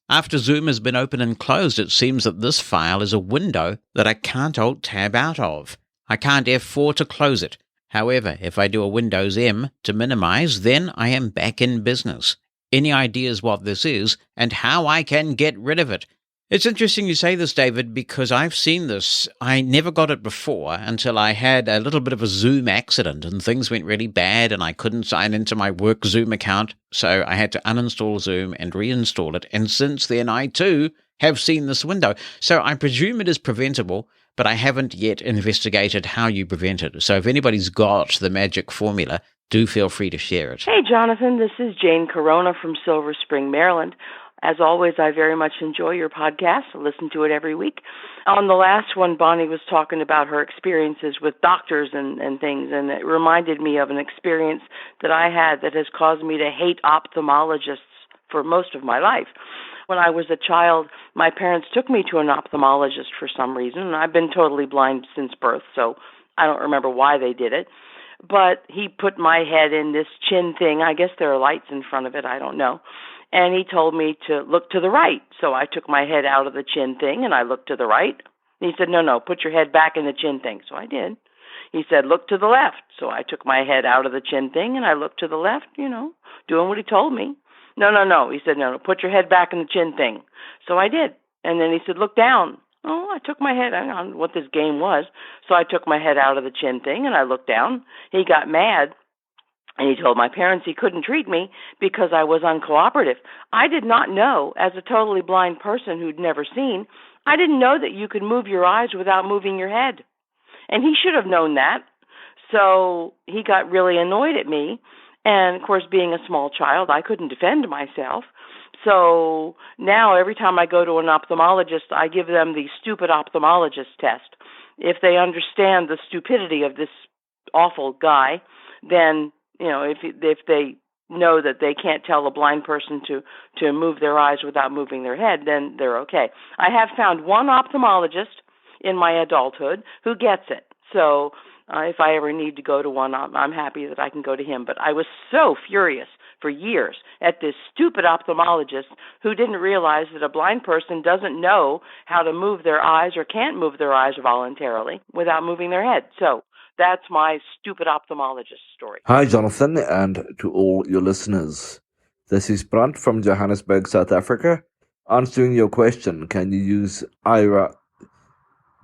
After Zoom has been opened and closed, it seems that this file is a window that I can't Alt+Tab out of. I can't F4 to close it. However, if I do a Windows M to minimize, then I am back in business. Any ideas what this is and how I can get rid of it? It's interesting you say this, David, because I've seen this. I never got it before until I had a little bit of a Zoom accident and things went really bad and I couldn't sign into my work Zoom account, so I had to uninstall Zoom and reinstall it. And since then, I too have seen this window. So I presume it is preventable, but I haven't yet investigated how you prevent it. So if anybody's got the magic formula, do feel free to share it. Hey, Jonathan, this is Jane Corona from Silver Spring, Maryland. As always, I very much enjoy your podcast. I listen to it every week. On the last one, Bonnie was talking about her experiences with doctors and things, and it reminded me of an experience that I had that has caused me to hate ophthalmologists for most of my life. When I was a child, my parents took me to an ophthalmologist for some reason, and I've been totally blind since birth, so I don't remember why they did it. But he put my head in this chin thing. I guess there are lights in front of it. I don't know. And he told me to look to the right. So I took my head out of the chin thing, and I looked to the right. And he said, no, put your head back in the chin thing. So I did. He said, look to the left. So I took my head out of the chin thing, and I looked to the left, doing what he told me. No. He said, no, put your head back in the chin thing. So I did. And then he said, look down. Oh, I took my head, I don't know what this game was. So I took my head out of the chin thing, and I looked down. He got mad. And he told my parents he couldn't treat me because I was uncooperative. I did not know, as a totally blind person who'd never seen, I didn't know that you could move your eyes without moving your head. And he should have known that. So he got really annoyed at me. And, of course, being a small child, I couldn't defend myself. So now every time I go to an ophthalmologist, I give them the stupid ophthalmologist test. If they understand the stupidity of this awful guy, then if they know that they can't tell a blind person to move their eyes without moving their head, then they're okay. I have found one ophthalmologist in my adulthood who gets it. So if I ever need to go to one, I'm happy that I can go to him. But I was so furious for years at this stupid ophthalmologist who didn't realize that a blind person doesn't know how to move their eyes or can't move their eyes voluntarily without moving their head. So that's my stupid ophthalmologist story. Hi, Jonathan, and to all your listeners. This is Brant from Johannesburg, South Africa. Answering your question, can you use Aira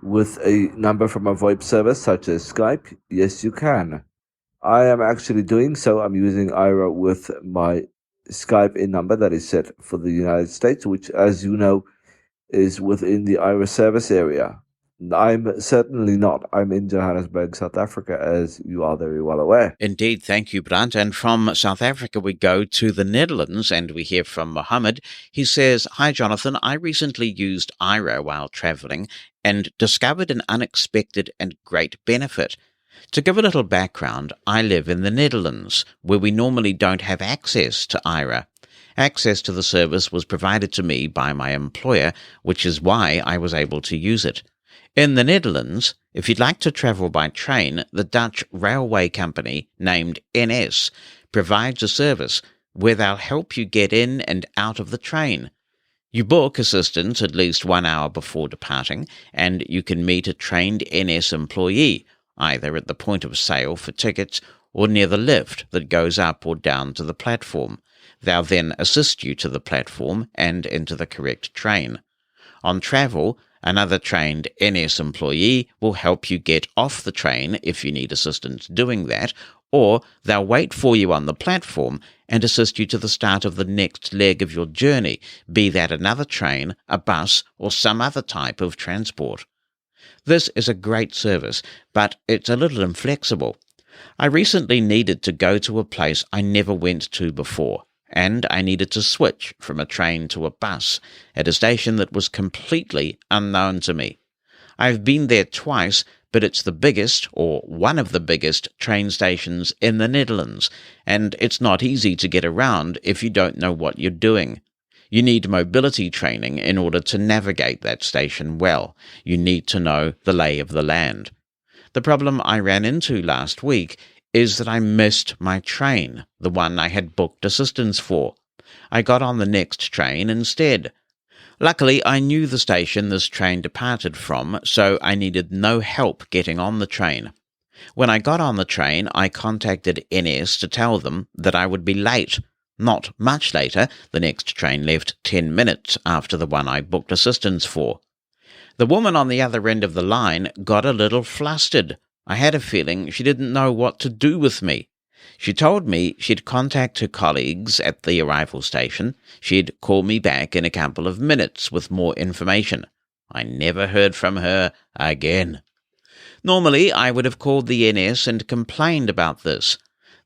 with a number from a VoIP service such as Skype? Yes, you can. I am actually doing so. I'm using Aira with my Skype in number that is set for the United States, which, as you know, is within the Aira service area. I'm certainly not. I'm in Johannesburg, South Africa, as you are very well aware. Indeed, thank you, Brant. And from South Africa, we go to the Netherlands, and we hear from Mohammed. He says, "Hi, Jonathan. I recently used Aira while traveling, and discovered an unexpected and great benefit. To give a little background, I live in the Netherlands, where we normally don't have access to Aira. Access to the service was provided to me by my employer, which is why I was able to use it. In the Netherlands, if you'd like to travel by train, the Dutch railway company, named NS, provides a service where they'll help you get in and out of the train. You book assistance at least 1 hour before departing, and you can meet a trained NS employee, either at the point of sale for tickets or near the lift that goes up or down to the platform. They'll then assist you to the platform and into the correct train. On travel, another trained NS employee will help you get off the train if you need assistance doing that, or they'll wait for you on the platform and assist you to the start of the next leg of your journey, be that another train, a bus, or some other type of transport. This is a great service, but it's a little inflexible. I recently needed to go to a place I never went to before, and I needed to switch from a train to a bus at a station that was completely unknown to me. I've been there twice, but it's the biggest, or one of the biggest, train stations in the Netherlands, and it's not easy to get around if you don't know what you're doing. You need mobility training in order to navigate that station well. You need to know the lay of the land. The problem I ran into last week is that I missed my train, the one I had booked assistance for. I got on the next train instead. Luckily, I knew the station this train departed from, so I needed no help getting on the train. When I got on the train, I contacted NS to tell them that I would be late. Not much later, the next train left 10 minutes after the one I booked assistance for. The woman on the other end of the line got a little flustered. I had a feeling she didn't know what to do with me. She told me she'd contact her colleagues at the arrival station. She'd call me back in a couple of minutes with more information. I never heard from her again. Normally, I would have called the NS and complained about this.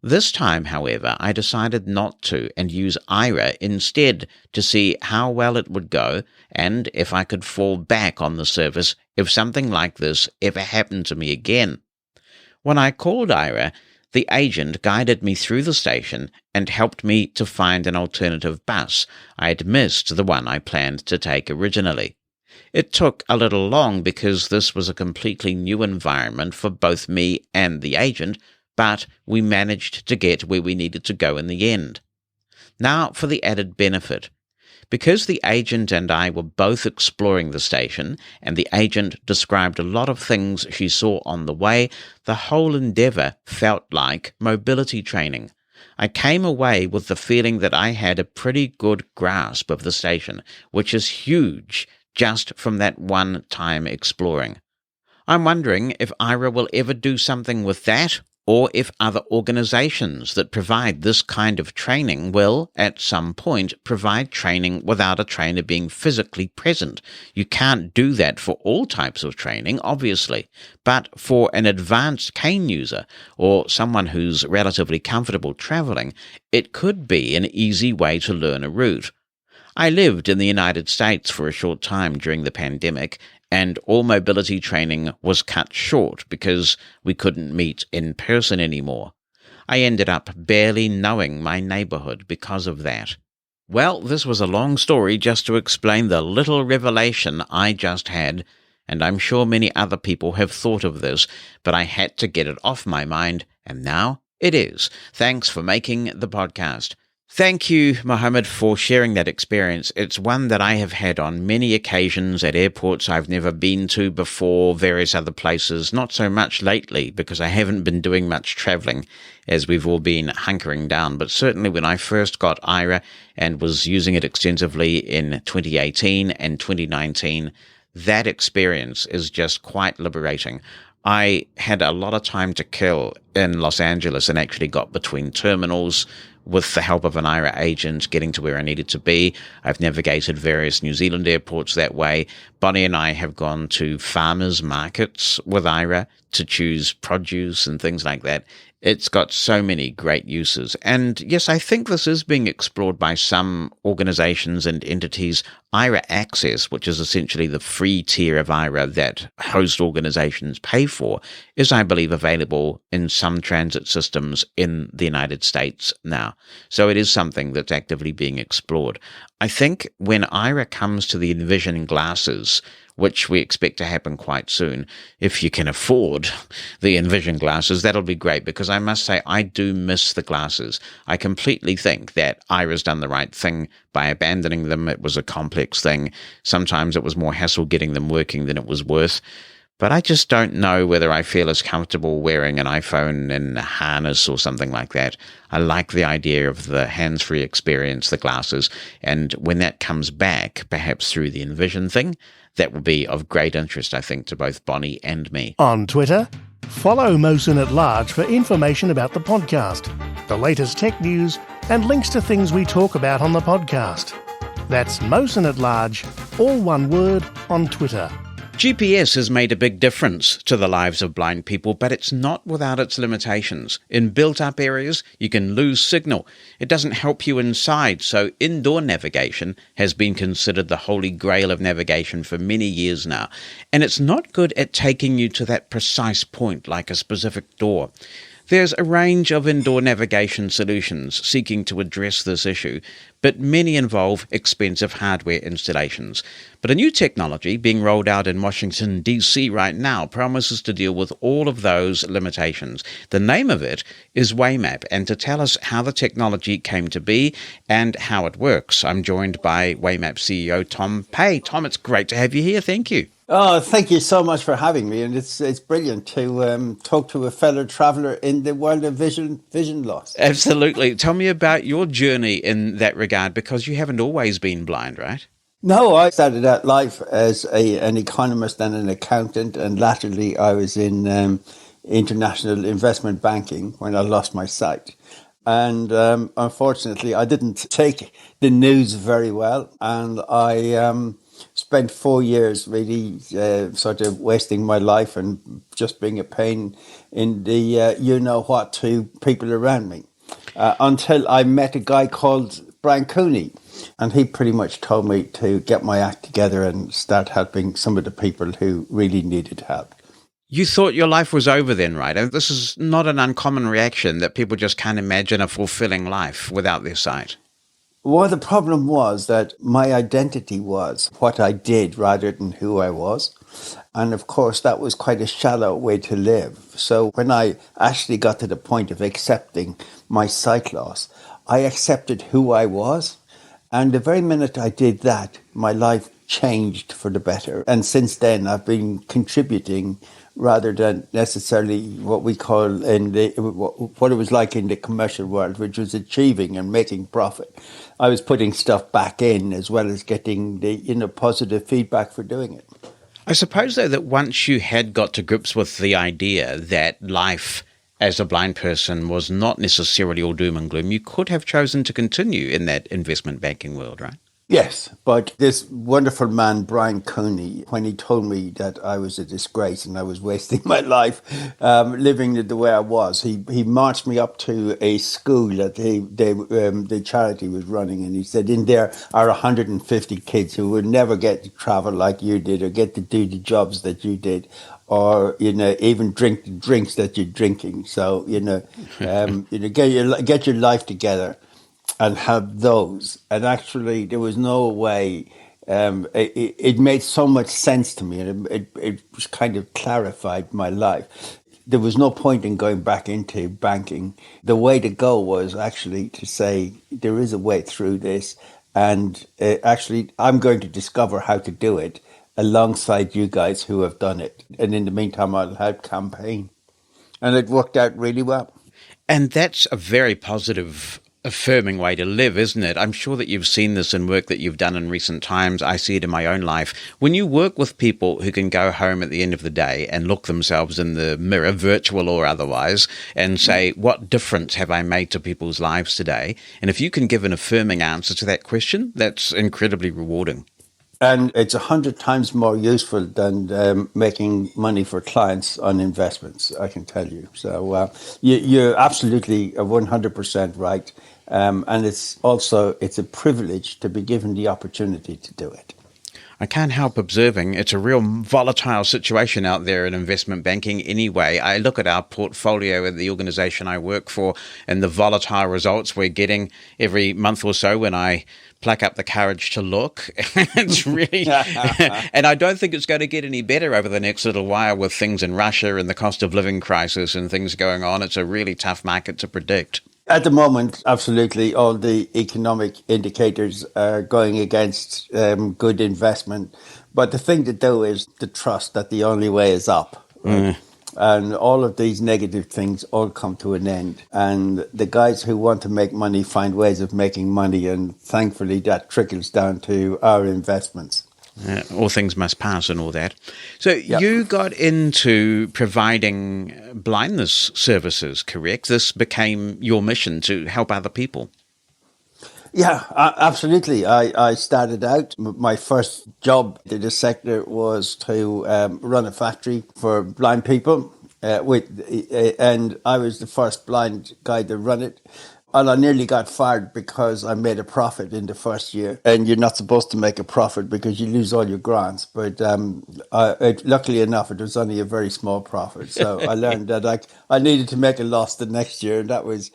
This time, however, I decided not to and use Aira instead to see how well it would go and if I could fall back on the service if something like this ever happened to me again. When I called Aira, the agent guided me through the station and helped me to find an alternative bus. I had missed the one I planned to take originally. It took a little long because this was a completely new environment for both me and the agent, but we managed to get where we needed to go in the end. Now for the added benefit. Because the agent and I were both exploring the station, and the agent described a lot of things she saw on the way, the whole endeavour felt like mobility training. I came away with the feeling that I had a pretty good grasp of the station, which is huge just from that one time exploring. I'm wondering if Aira will ever do something with that, or if other organizations that provide this kind of training will, at some point, provide training without a trainer being physically present. You can't do that for all types of training, obviously, but for an advanced cane user or someone who's relatively comfortable traveling, it could be an easy way to learn a route. I lived in the United States for a short time during the pandemic, and all mobility training was cut short because we couldn't meet in person anymore. I ended up barely knowing my neighborhood because of that. Well, this was a long story just to explain the little revelation I just had, and I'm sure many other people have thought of this, but I had to get it off my mind, and now it is. Thanks for making the podcast. Thank you, Mohammed, for sharing that experience. It's one that I have had on many occasions at airports I've never been to before, various other places, not so much lately because I haven't been doing much traveling as we've all been hunkering down. But certainly when I first got Aira and was using it extensively in 2018 and 2019, that experience is just quite liberating. I had a lot of time to kill in Los Angeles and actually got between terminals with the help of an Aira agent, getting to where I needed to be. I've navigated various New Zealand airports that way. Bonnie and I have gone to farmers markets with Aira to choose produce and things like that. It's got so many great uses. And yes, I think this is being explored by some organizations and entities Aira Access, which is essentially the free tier of Aira that host organizations pay for, is, I believe, available in some transit systems in the United States now. So it is something that's actively being explored. I think when Aira comes to the Envision glasses, which we expect to happen quite soon, if you can afford the Envision glasses, that'll be great, because I must say I do miss the glasses. I completely think that Aira's done the right thing by abandoning them. It was a complex thing. Sometimes it was more hassle getting them working than it was worth. But I just don't know whether I feel as comfortable wearing an iPhone in a harness or something like that. I like the idea of the hands-free experience, the glasses, and when that comes back, perhaps through the Envision thing, that will be of great interest, I think, to both Bonnie and me. On Twitter, follow Mosen at Large for information about the podcast, the latest tech news, and links to things we talk about on the podcast. That's Mosen at Large, all one word, on Twitter. GPS has made a big difference to the lives of blind people, but it's not without its limitations. In built-up areas, you can lose signal. It doesn't help you inside, so indoor navigation has been considered the holy grail of navigation for many years now. And it's not good at taking you to that precise point, like a specific door. There's a range of indoor navigation solutions seeking to address this issue, but many involve expensive hardware installations. But a new technology being rolled out in Washington, D.C. right now promises to deal with all of those limitations. The name of it is Waymap, and to tell us how the technology came to be and how it works, I'm joined by Waymap CEO Tom Pey. Tom, it's great to have you here. Thank you. Oh, thank you so much for having me, and it's brilliant to talk to a fellow traveller in the world of vision loss. Absolutely. Tell me about your journey in that regard, because you haven't always been blind, right? No, I started out life as an economist and an accountant, and latterly I was in international investment banking when I lost my sight. And unfortunately, I didn't take the news very well, and I spent 4 years really sort of wasting my life and just being a pain in the you-know-what to people around me, until I met a guy called Brian Cooney, and he pretty much told me to get my act together and start helping some of the people who really needed help. You thought your life was over then, right? And this is not an uncommon reaction, that people just can't imagine a fulfilling life without their sight. Well, the problem was that my identity was what I did rather than who I was. And of course, that was quite a shallow way to live. So when I actually got to the point of accepting my sight loss, I accepted who I was. And the very minute I did that, my life changed for the better. And since then, I've been contributing rather than necessarily what we call what it was like in the commercial world, which was achieving and making profit. I was putting stuff back in as well as getting the positive feedback for doing it. I suppose, though, that once you had got to grips with the idea that life as a blind person was not necessarily all doom and gloom, you could have chosen to continue in that investment banking world, right? Yes, but this wonderful man, Brian Cooney, when he told me that I was a disgrace and I was wasting my life living the way I was, he marched me up to a school that the charity was running, and he said, in there are 150 kids who would never get to travel like you did, or get to do the jobs that you did, or even drink the drinks that you're drinking. So get your life together and have those. And actually, there was no way. It made so much sense to me, and it kind of clarified my life. There was no point in going back into banking. The way to go was actually to say, there is a way through this, and actually, I'm going to discover how to do it alongside you guys who have done it. And in the meantime, I'll help campaign. And it worked out really well. And that's a very positive, affirming way to live, isn't it? I'm sure that you've seen this in work that you've done in recent times. I see it in my own life. When you work with people who can go home at the end of the day and look themselves in the mirror, virtual or otherwise, and say, what difference have I made to people's lives today? And if you can give an affirming answer to that question, that's incredibly rewarding. And it's 100 times more useful than making money for clients on investments, I can tell you. So you're absolutely 100% right. And it's a privilege to be given the opportunity to do it. I can't help observing it's a real volatile situation out there in investment banking anyway. I look at our portfolio at the organization I work for and the volatile results we're getting every month or so when I pluck up the courage to look. It's really, and I don't think it's going to get any better over the next little while with things in Russia and the cost of living crisis and things going on. It's a really tough market to predict. At the moment, absolutely, all the economic indicators are going against good investment. But the thing to do is to trust that the only way is up. Right? And all of these negative things all come to an end. And the guys who want to make money find ways of making money. And thankfully, that trickles down to our investments. All things must pass and all that. So you got into providing blindness services, correct? This became your mission to help other people. Yeah, absolutely. I started out, my first job in this sector was to run a factory for blind people, and I was the first blind guy to run it. And I nearly got fired because I made a profit in the first year. And you're not supposed to make a profit because you lose all your grants. But luckily enough, it was only a very small profit. So I learned that I needed to make a loss the next year. And that was,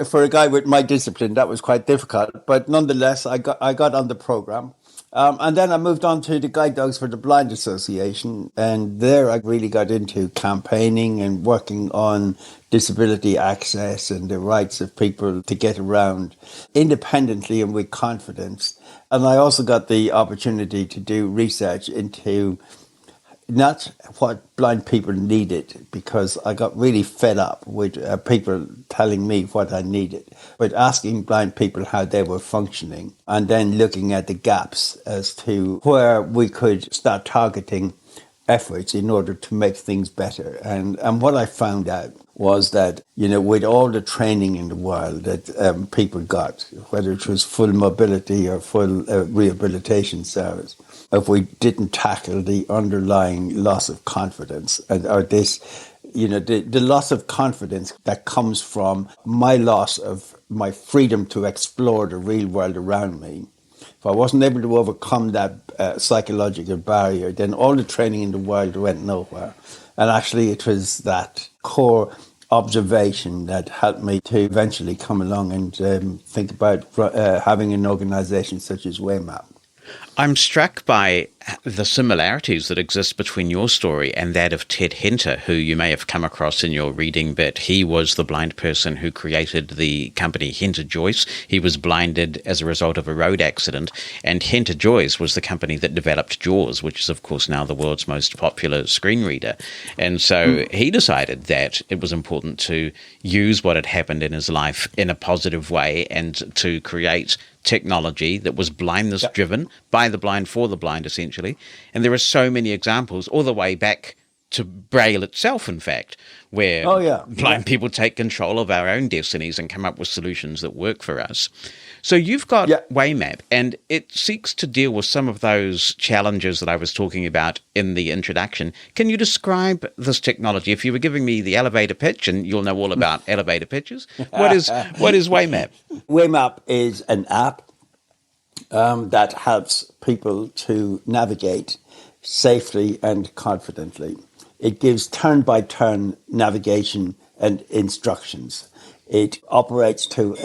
for a guy with my discipline, that was quite difficult. But nonetheless, I got on the program. And then I moved on to the Guide Dogs for the Blind Association. And there I really got into campaigning and working on disability access and the rights of people to get around independently and with confidence. And I also got the opportunity to do research into not what blind people needed, because I got really fed up with people telling me what I needed, but asking blind people how they were functioning and then looking at the gaps as to where we could start targeting efforts in order to make things better. And what I found out was that, with all the training in the world that people got, whether it was full mobility or full rehabilitation service, if we didn't tackle the underlying loss of confidence, or this, the loss of confidence that comes from my loss of my freedom to explore the real world around me, if I wasn't able to overcome that psychological barrier, then all the training in the world went nowhere. And actually, it was that core observation that helped me to eventually come along and think about having an organization such as Waymap. I'm struck by the similarities that exist between your story and that of Ted Henter, who you may have come across in your reading bit. He was the blind person who created the company Henter Joyce. He was blinded as a result of a road accident, and Henter Joyce was the company that developed JAWS, which is, of course, now the world's most popular screen reader. And so he decided that it was important to use what had happened in his life in a positive way and to create technology that was blindness driven by the blind for the blind, essentially. And there are so many examples all the way back to Braille itself, in fact, where blind people take control of our own destinies and come up with solutions that work for us. So you've got Waymap, and it seeks to deal with some of those challenges that I was talking about in the introduction. Can you describe this technology? If you were giving me the elevator pitch, and you'll know all about elevator pitches, what is Waymap? Waymap is an app that helps people to navigate safely and confidently. It gives turn-by-turn navigation and instructions. It operates to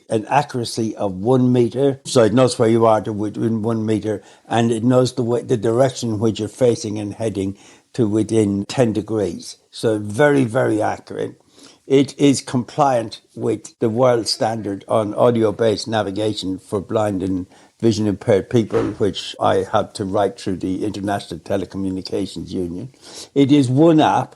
an accuracy of 1 meter, so it knows where you are within 1 meter, and it knows the direction in which you're facing and heading to within 10 degrees. So very, very accurate. It is compliant with the world standard on audio-based navigation for blind and vision impaired people, which I helped to write through the International Telecommunications Union. It is one app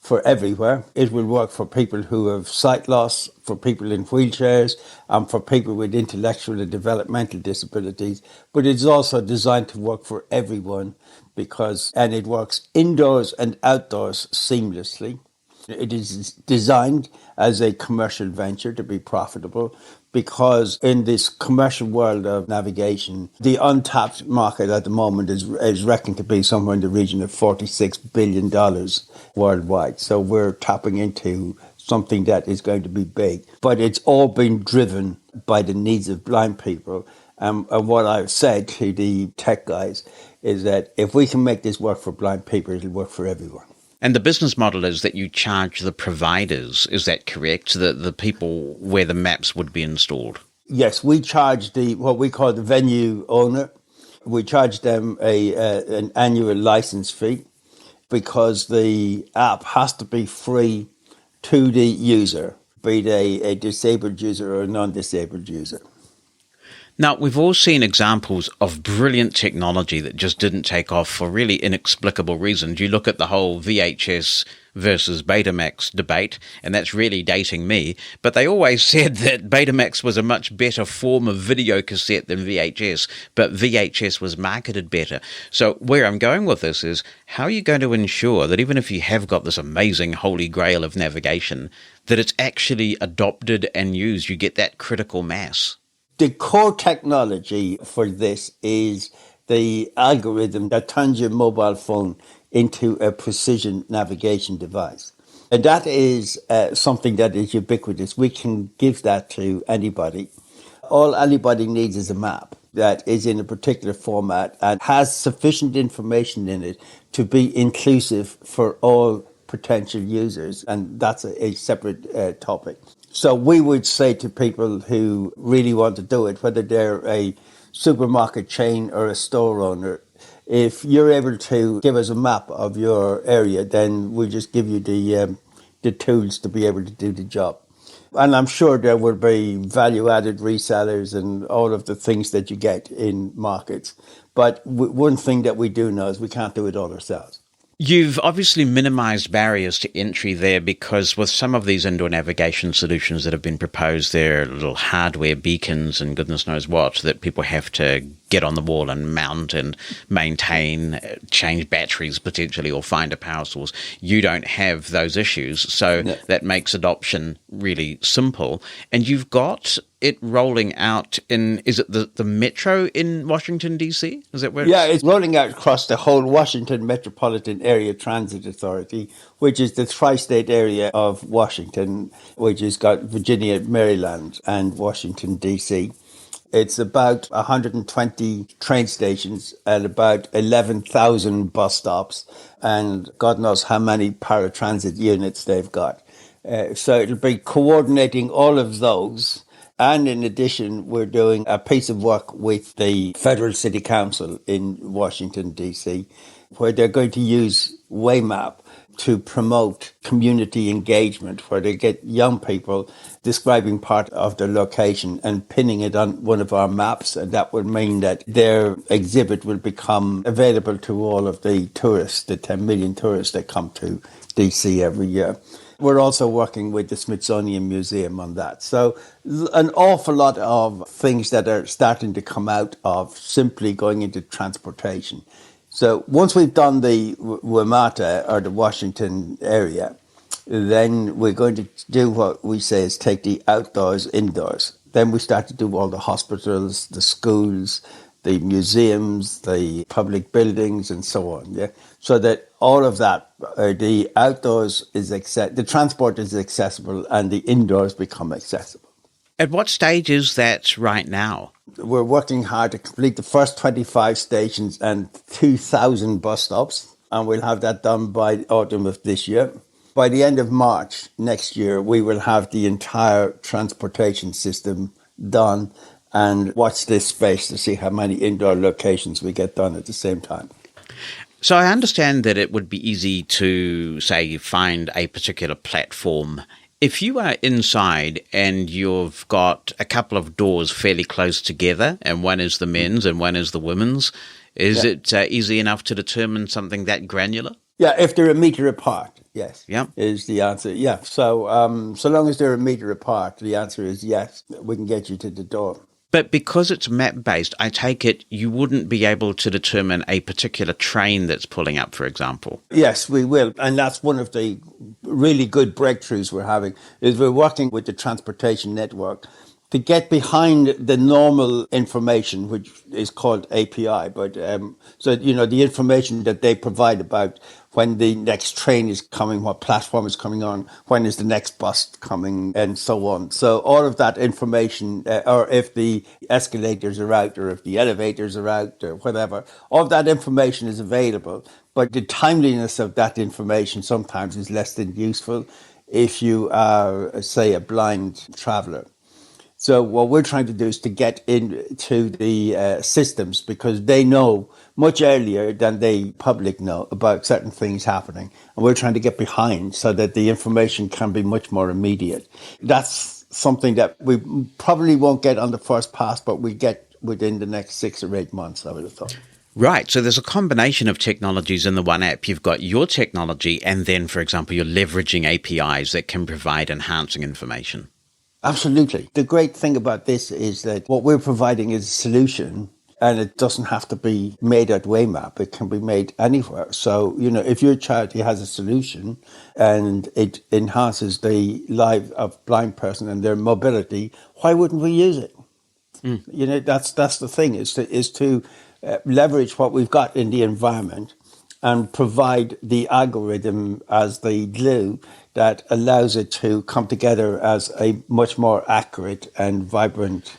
for everywhere. It will work for people who have sight loss, for people in wheelchairs, and for people with intellectual and developmental disabilities. But it's also designed to work for everyone and it works indoors and outdoors seamlessly. It is designed as a commercial venture to be profitable, because in this commercial world of navigation, the untapped market at the moment is reckoned to be somewhere in the region of $46 billion worldwide. So we're tapping into something that is going to be big. But it's all been driven by the needs of blind people. And what I've said to the tech guys is that if we can make this work for blind people, it'll work for everyone. And the business model is that you charge the providers, is that correct? The people where the maps would be installed? Yes, we charge what we call the venue owner. We charge them an annual license fee because the app has to be free to the user, be they a disabled user or a non-disabled user. Now, we've all seen examples of brilliant technology that just didn't take off for really inexplicable reasons. You look at the whole VHS versus Betamax debate, and that's really dating me, but they always said that Betamax was a much better form of video cassette than VHS, but VHS was marketed better. So where I'm going with this is, how are you going to ensure that even if you have got this amazing holy grail of navigation, that it's actually adopted and used, you get that critical mass? The core technology for this is the algorithm that turns your mobile phone into a precision navigation device. And that is something that is ubiquitous. We can give that to anybody. All anybody needs is a map that is in a particular format and has sufficient information in it to be inclusive for all potential users. And that's a separate topic. So we would say to people who really want to do it, whether they're a supermarket chain or a store owner, if you're able to give us a map of your area, then we'll just give you the tools to be able to do the job. And I'm sure there will be value-added resellers and all of the things that you get in markets. But one thing that we do know is we can't do it all ourselves. You've obviously minimized barriers to entry there, because with some of these indoor navigation solutions that have been proposed, there are little hardware beacons and goodness knows what that people have to get on the wall and mount and maintain, change batteries potentially, or find a power source. You don't have those issues, so that makes adoption really simple. And you've got it rolling out in, is it the metro in Washington, D.C.? Is that where it's rolling out across the whole Washington Metropolitan Area Transit Authority, which is the tri-state area of Washington, which has got Virginia, Maryland, and Washington, D.C. It's about 120 train stations and about 11,000 bus stops, and God knows how many paratransit units they've got. So it'll be coordinating all of those. And in addition, we're doing a piece of work with the Federal City Council in Washington, D.C., where they're going to use Waymap to promote community engagement, where they get young people describing part of their location and pinning it on one of our maps. And that would mean that their exhibit will become available to all of the tourists, the 10 million tourists that come to DC every year. We're also working with the Smithsonian Museum on that. So an awful lot of things that are starting to come out of simply going into transportation. So once we've done the WMATA, or the Washington area, then we're going to do what we say is take the outdoors indoors. Then we start to do all the hospitals, the schools, the museums, the public buildings, and so on. Yeah, so that all of that, the outdoors is the transport is accessible, and the indoors become accessible. At what stage is that right now? We're working hard to complete the first 25 stations and 2,000 bus stops, and we'll have that done by autumn of this year. By the end of March next year, we will have the entire transportation system done, and watch this space to see how many indoor locations we get done at the same time. So I understand that it would be easy to, say, find a particular platform. If you are inside and you've got a couple of doors fairly close together, and one is the men's and one is the women's, is it easy enough to determine something that granular? Yeah, if they're a meter apart, yes. Yeah. Is the answer. Yeah, so so long as they're a meter apart, the answer is yes, we can get you to the door. But because it's map-based, I take it you wouldn't be able to determine a particular train that's pulling up, for example. Yes, we will. And that's one of the really good breakthroughs we're having, is we're working with the transportation network to get behind the normal information, which is called API. But so, the information that they provide about when the next train is coming, what platform is coming on, when is the next bus coming, and so on. So all of that information, or if the escalators are out, or if the elevators are out, or whatever, all of that information is available. But the timeliness of that information sometimes is less than useful if you are, say, a blind traveler. So what we're trying to do is to get into the systems, because they know much earlier than the public know about certain things happening. And we're trying to get behind so that the information can be much more immediate. That's something that we probably won't get on the first pass, but we get within the next 6 or 8 months, I would have thought. Right. So there's a combination of technologies in the one app. You've got your technology, and then, for example, you're leveraging APIs that can provide enhancing information. Absolutely. The great thing about this is that what we're providing is a solution, and it doesn't have to be made at Waymap. It can be made anywhere. So, if your charity has a solution and it enhances the life of blind person and their mobility, why wouldn't we use it? That's the thing, is to leverage what we've got in the environment and provide the algorithm as the glue that allows it to come together as a much more accurate and vibrant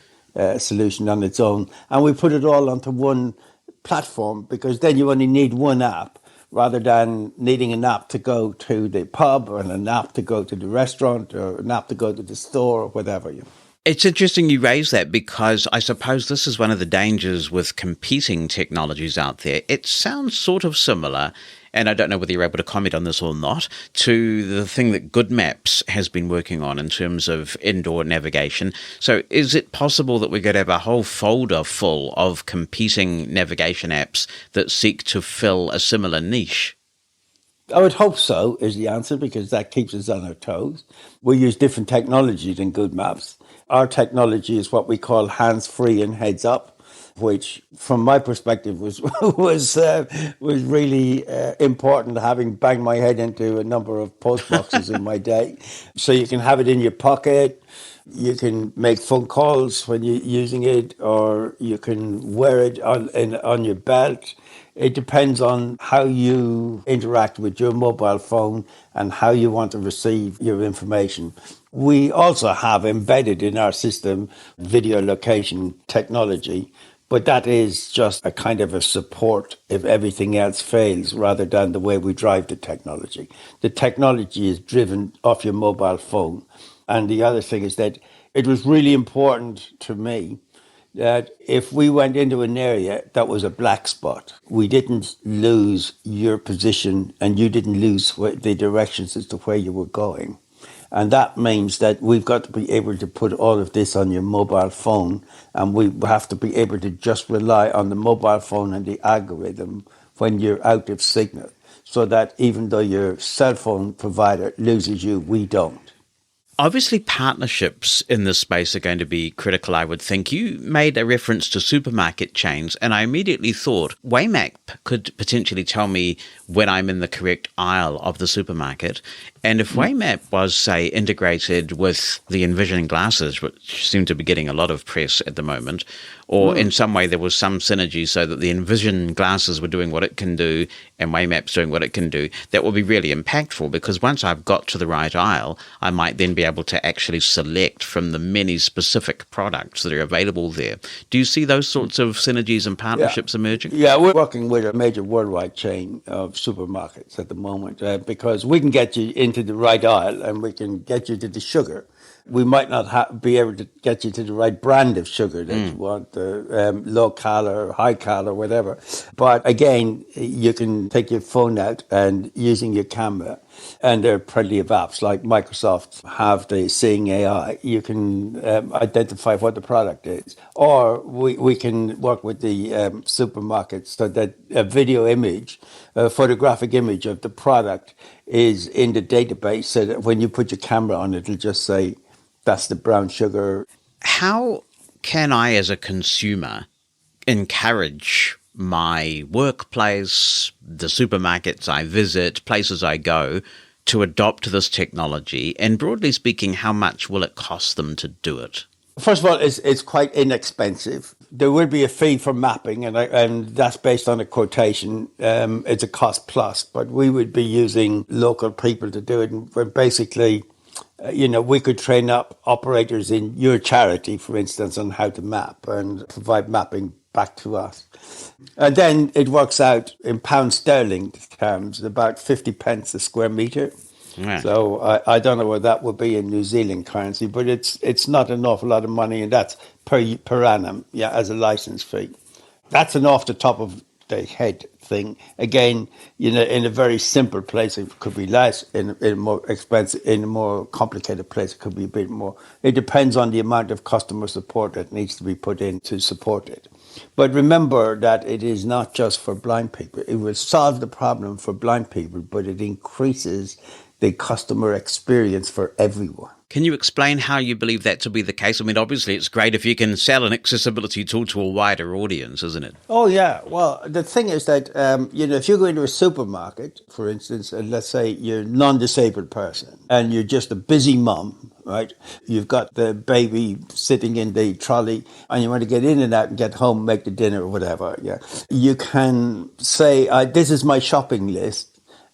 solution on its own. And we put it all onto one platform, because then you only need one app rather than needing an app to go to the pub, or an app to go to the restaurant, or an app to go to the store, or whatever. It's interesting you raise that, because I suppose this is one of the dangers with competing technologies out there. It sounds sort of similar, and I don't know whether you're able to comment on this or not, to the thing that Good Maps has been working on in terms of indoor navigation. So is it possible that we're going to have a whole folder full of competing navigation apps that seek to fill a similar niche? I would hope so, is the answer, because that keeps us on our toes. We use different technology than Good Maps. Our technology is what we call hands-free and heads-up, which, from my perspective, was really important, having banged my head into a number of post boxes in my day. So you can have it in your pocket, you can make phone calls when you're using it, or you can wear it on your belt. It depends on how you interact with your mobile phone and how you want to receive your information. We also have embedded in our system video location technology, but that is just a kind of a support if everything else fails, rather than the way we drive the technology. The technology is driven off your mobile phone. And the other thing is that it was really important to me that if we went into an area that was a black spot, we didn't lose your position and you didn't lose the directions as to where you were going. And that means that we've got to be able to put all of this on your mobile phone, and we have to be able to just rely on the mobile phone and the algorithm when you're out of signal, so that even though your cell phone provider loses you, we don't. Obviously, partnerships in this space are going to be critical, I would think. You made a reference to supermarket chains, and I immediately thought Waymap could potentially tell me when I'm in the correct aisle of the supermarket. And if Waymap was, say, integrated with the Envision glasses, which seem to be getting a lot of press at the moment, or in some way there was some synergy so that the Envision glasses were doing what it can do and Waymap's doing what it can do, that will be really impactful, because once I've got to the right aisle, I might then be able to actually select from the many specific products that are available there. Do you see those sorts of synergies and partnerships emerging? Yeah, we're working with a major worldwide chain of supermarkets at the moment, because we can get you into the right aisle and we can get you to the sugar. We might not be able to get you to the right brand of sugar that you want, low cal or high cal or whatever. But again, you can take your phone out and using your camera, and there are plenty of apps like Microsoft have the Seeing AI. You can identify what the product is. Or we can work with the supermarkets so that a video image, a photographic image of the product is in the database, so that when you put your camera on, it'll just say, that's the brown sugar. How can I, as a consumer, encourage my workplace, the supermarkets I visit, places I go, to adopt this technology? And broadly speaking, how much will it cost them to do it? First of all, it's quite inexpensive. There will be a fee for mapping, and that's based on a quotation. It's a cost plus, but we would be using local people to do it. And basically, we could train up operators in your charity, for instance, on how to map and provide mapping back to us. And then it works out in pound sterling terms, about 50 pence a square metre. Yeah. So I don't know what that would be in New Zealand currency, but it's not an awful lot of money, and that's per annum, as a license fee. That's an off the top of the head thing. Again, in a very simple place, it could be less. In a more expensive, in a more complicated place, it could be a bit more. It depends on the amount of customer support that needs to be put in to support it. But remember that it is not just for blind people. It will solve the problem for blind people, but it increases the customer experience for everyone. Can you explain how you believe that to be the case? I mean, obviously, it's great if you can sell an accessibility tool to a wider audience, isn't it? Oh, yeah. Well, the thing is that, if you go into a supermarket, for instance, and let's say you're a non-disabled person and you're just a busy mum, right? You've got the baby sitting in the trolley and you want to get in and out and get home, make the dinner or whatever. Yeah. You can say, this is my shopping list.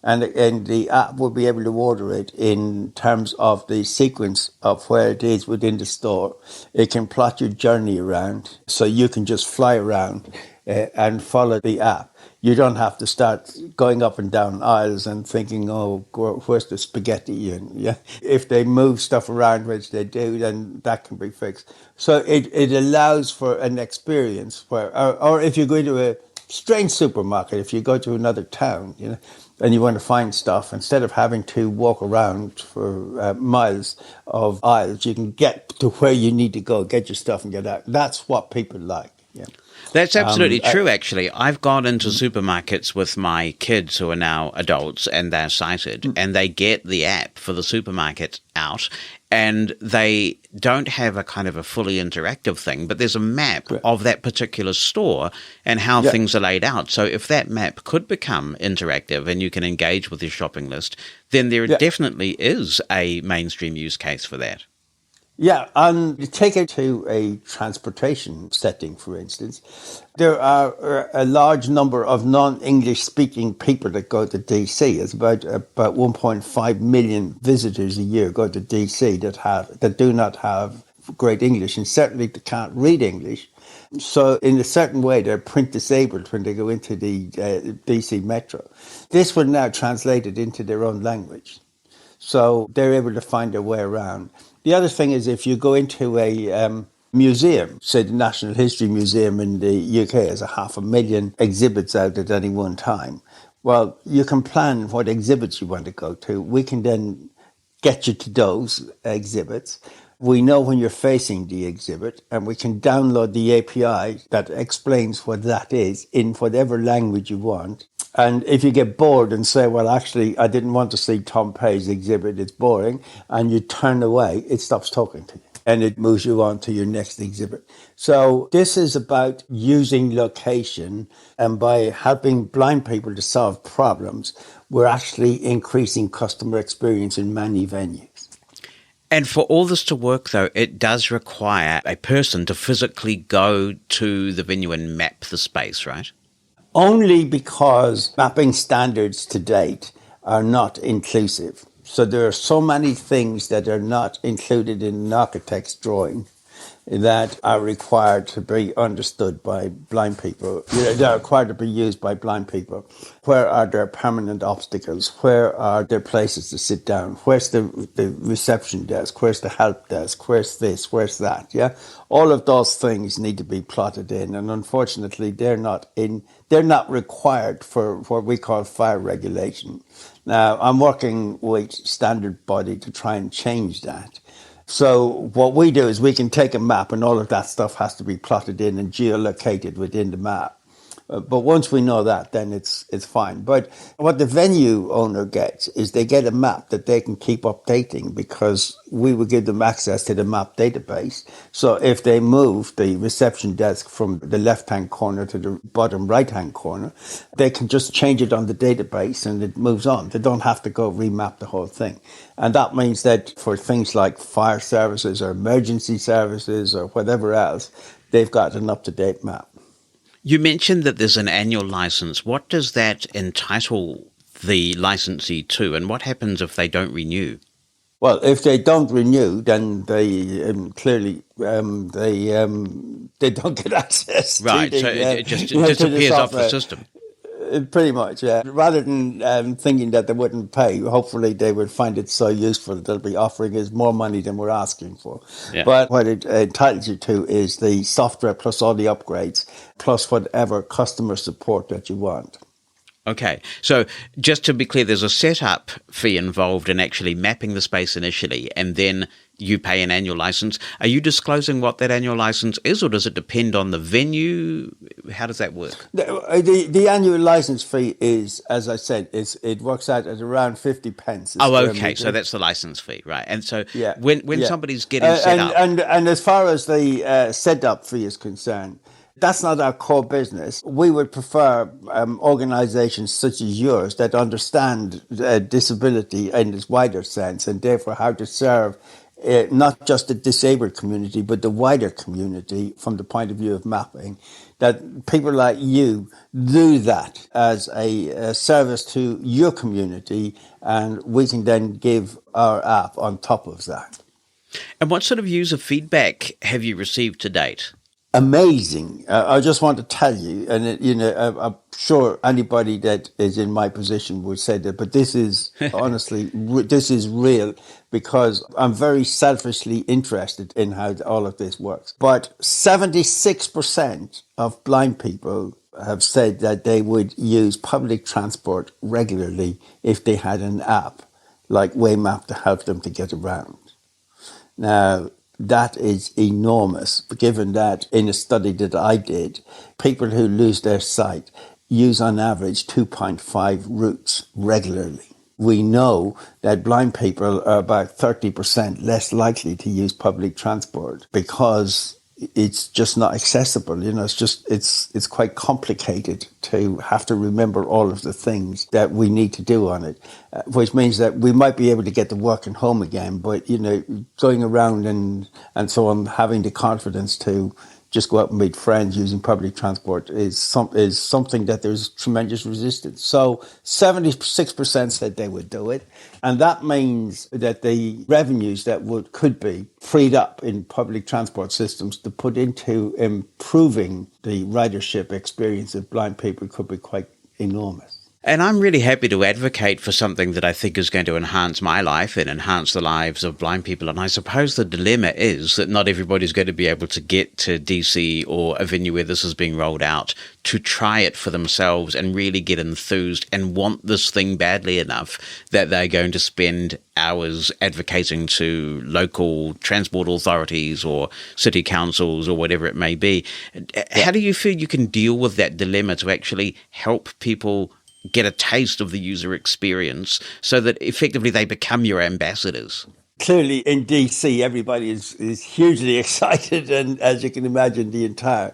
And the app will be able to order it in terms of the sequence of where it is within the store. It can plot your journey around, so you can just fly around and follow the app. You don't have to start going up and down aisles and thinking, oh, where's the spaghetti? And if they move stuff around, which they do, then that can be fixed. So it allows for an experience where, or if you go to a strange supermarket, if you go to another town, and you want to find stuff, instead of having to walk around for miles of aisles, you can get to where you need to go, get your stuff and get out. That's what people like. Yeah. That's absolutely true, actually. I've gone into supermarkets with my kids who are now adults and they're sighted, and they get the app for the supermarket out, and they don't have a kind of a fully interactive thing, but there's a map of that particular store and how things are laid out. So if that map could become interactive and you can engage with your shopping list, then there definitely is a mainstream use case for that. Yeah, and take it to a transportation setting, for instance. There are a large number of non-English speaking people that go to DC. It's about 1.5 million visitors a year go to DC that do not have great English, and certainly they can't read English. So in a certain way, they're print disabled when they go into the DC Metro. This would now translate it into their own language. So they're able to find their way around. The other thing is if you go into a museum, say the National History Museum in the UK has 500,000 exhibits out at any one time. Well, you can plan what exhibits you want to go to. We can then get you to those exhibits. We know when you're facing the exhibit, and we can download the API that explains what that is in whatever language you want. And if you get bored and say, well, actually, I didn't want to see Tom Pey's exhibit, it's boring, and you turn away, it stops talking to you and it moves you on to your next exhibit. So this is about using location, and by helping blind people to solve problems, we're actually increasing customer experience in many venues. And for all this to work, though, it does require a person to physically go to the venue and map the space, right? Only because mapping standards to date are not inclusive. So there are so many things that are not included in an architect's drawing that are required to be understood by blind people. They're required to be used by blind people. Where are there permanent obstacles? Where are there places to sit down? Where's the reception desk? Where's the help desk? Where's this? Where's that? Yeah, all of those things need to be plotted in, and unfortunately, they're not required for what we call fire regulation. Now, I'm working with Standard Body to try and change that. So what we do is we can take a map, and all of that stuff has to be plotted in and geolocated within the map. But once we know that, then it's fine. But what the venue owner gets is they get a map that they can keep updating, because we will give them access to the map database. So if they move the reception desk from the left-hand corner to the bottom right-hand corner, they can just change it on the database and it moves on. They don't have to go remap the whole thing. And that means that for things like fire services or emergency services or whatever else, they've got an up-to-date map. You mentioned that there's an annual license. What does that entitle the licensee to, and what happens if they don't renew? Well, if they don't renew, then they clearly they don't get access. Right, to the, so it just disappears off the system. Pretty much, yeah. Rather than thinking that they wouldn't pay, hopefully they would find it so useful that they'll be offering us more money than we're asking for. Yeah. But what it entitles you to is the software plus all the upgrades, plus whatever customer support that you want. Okay, so just to be clear, there's a setup fee involved in actually mapping the space initially, and then you pay an annual license. Are you disclosing what that annual license is, or does it depend on the venue? How does that work? The annual license fee is, as I said, it works out at around 50 pence. Oh, okay, so that's the license fee, right? And so when somebody's getting set up... And as far as the setup fee is concerned, that's not our core business. We would prefer organizations such as yours that understand disability in its wider sense, and therefore how to serve not just the disabled community, but the wider community from the point of view of mapping, that people like you do that as a service to your community, and we can then give our app on top of that. And what sort of user feedback have you received to date? Amazing. I just want to tell you, and I'm sure anybody that is in my position would say that, but this is honestly, this is real, because I'm very selfishly interested in how all of this works. But 76% of blind people have said that they would use public transport regularly if they had an app like Waymap to help them to get around. Now, that is enormous, given that in a study that I did, people who lose their sight use on average 2.5 routes regularly. We know that blind people are about 30% less likely to use public transport because it's just not accessible. It's quite complicated to have to remember all of the things that we need to do on it, which means that we might be able to get to work and home again, but going around and so on, having the confidence to just go out and meet friends using public transport is something that there's tremendous resistance. So 76% said they would do it. And that means that the revenues that could be freed up in public transport systems to put into improving the ridership experience of blind people could be quite enormous. And I'm really happy to advocate for something that I think is going to enhance my life and enhance the lives of blind people. And I suppose the dilemma is that not everybody's going to be able to get to DC or a venue where this is being rolled out to try it for themselves and really get enthused and want this thing badly enough that they're going to spend hours advocating to local transport authorities or city councils or whatever it may be. How do you feel you can deal with that dilemma to actually help people get a taste of the user experience so that effectively they become your ambassadors? Clearly, in DC, everybody is hugely excited, and as you can imagine, the entire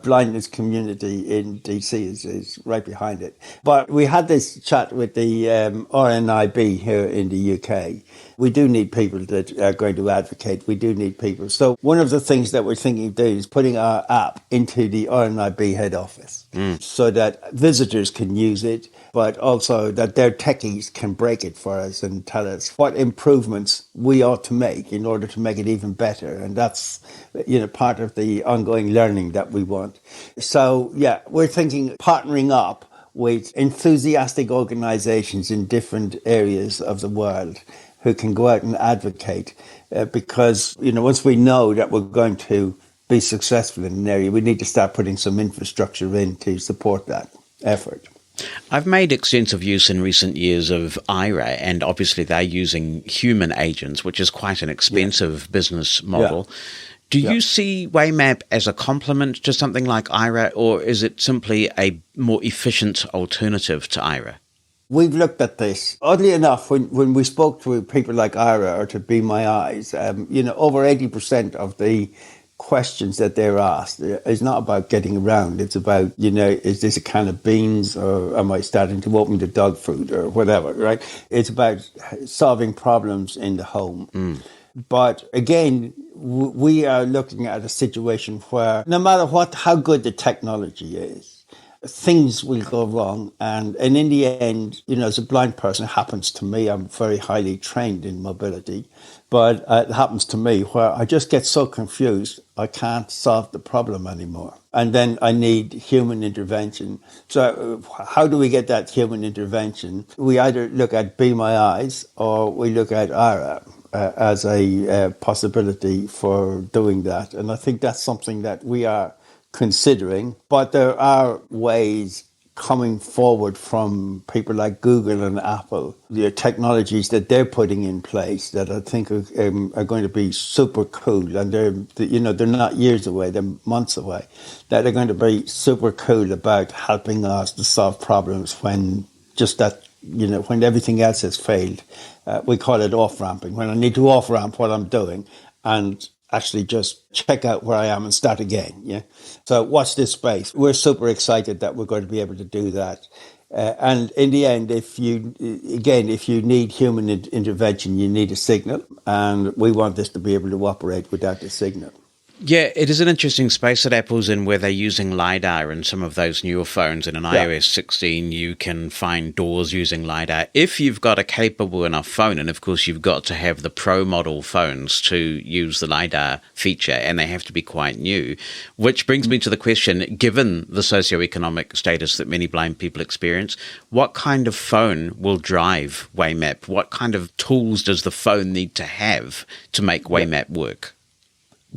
blindness community in DC is right behind it. But we had this chat with the RNIB here in the UK. We do need people that are going to advocate. We do need people. So one of the things that we're thinking of doing is putting our app into the RNIB head office so that visitors can use it, but also that their techies can break it for us and tell us what improvements we ought to make in order to make it even better. And that's, part of the ongoing learning that we want. So, we're thinking partnering up with enthusiastic organizations in different areas of the world who can go out and advocate because, once we know that we're going to be successful in an area, we need to start putting some infrastructure in to support that effort. I've made extensive use in recent years of Aira, and obviously they're using human agents, which is quite an expensive business model. Do you see Waymap as a complement to something like Aira, or is it simply a more efficient alternative to Aira? We've looked at this. Oddly enough, when we spoke to people like Aira or to Be My Eyes, over 80% of the questions that they're asked is not about getting around. It's about, is this a can of beans, or am I starting to open the dog food, or whatever, right? It's about solving problems in the home. But again, we are looking at a situation where no matter how good the technology is, things will go wrong. And in the end, as a blind person, it happens to me. I'm very highly trained in mobility. But it happens to me where I just get so confused, I can't solve the problem anymore. And then I need human intervention. So how do we get that human intervention? We either look at Be My Eyes or we look at Aira as a possibility for doing that. And I think that's something that we are considering. But there are ways coming forward from people like Google and Apple, the technologies that they're putting in place that I think are going to be super cool. And they're not years away, they're months away, that are going to be super cool about helping us to solve problems when when everything else has failed. We call it off-ramping, when I need to off-ramp what I'm doing and actually just check out where I am and start again. Yeah. So watch this space. We're super excited that we're going to be able to do that. And in the end, if you need human intervention, you need a signal. And we want this to be able to operate without the signal. Yeah, it is an interesting space that Apple's in, where they're using LiDAR in some of those newer phones. And in iOS 16, you can find doors using LiDAR if you've got a capable enough phone. And of course, you've got to have the Pro model phones to use the LiDAR feature, and they have to be quite new. Which brings me to the question, given the socioeconomic status that many blind people experience, what kind of phone will drive Waymap? What kind of tools does the phone need to have to make Waymap work?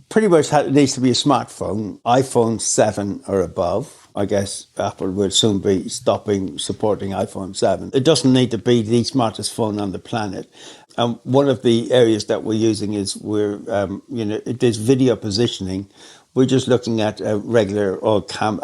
Pretty much it needs to be a smartphone, iPhone 7 or above. I guess Apple will soon be stopping supporting iPhone 7. It doesn't need to be the smartest phone on the planet. One of the areas that we're using is there's video positioning. We're just looking at a regular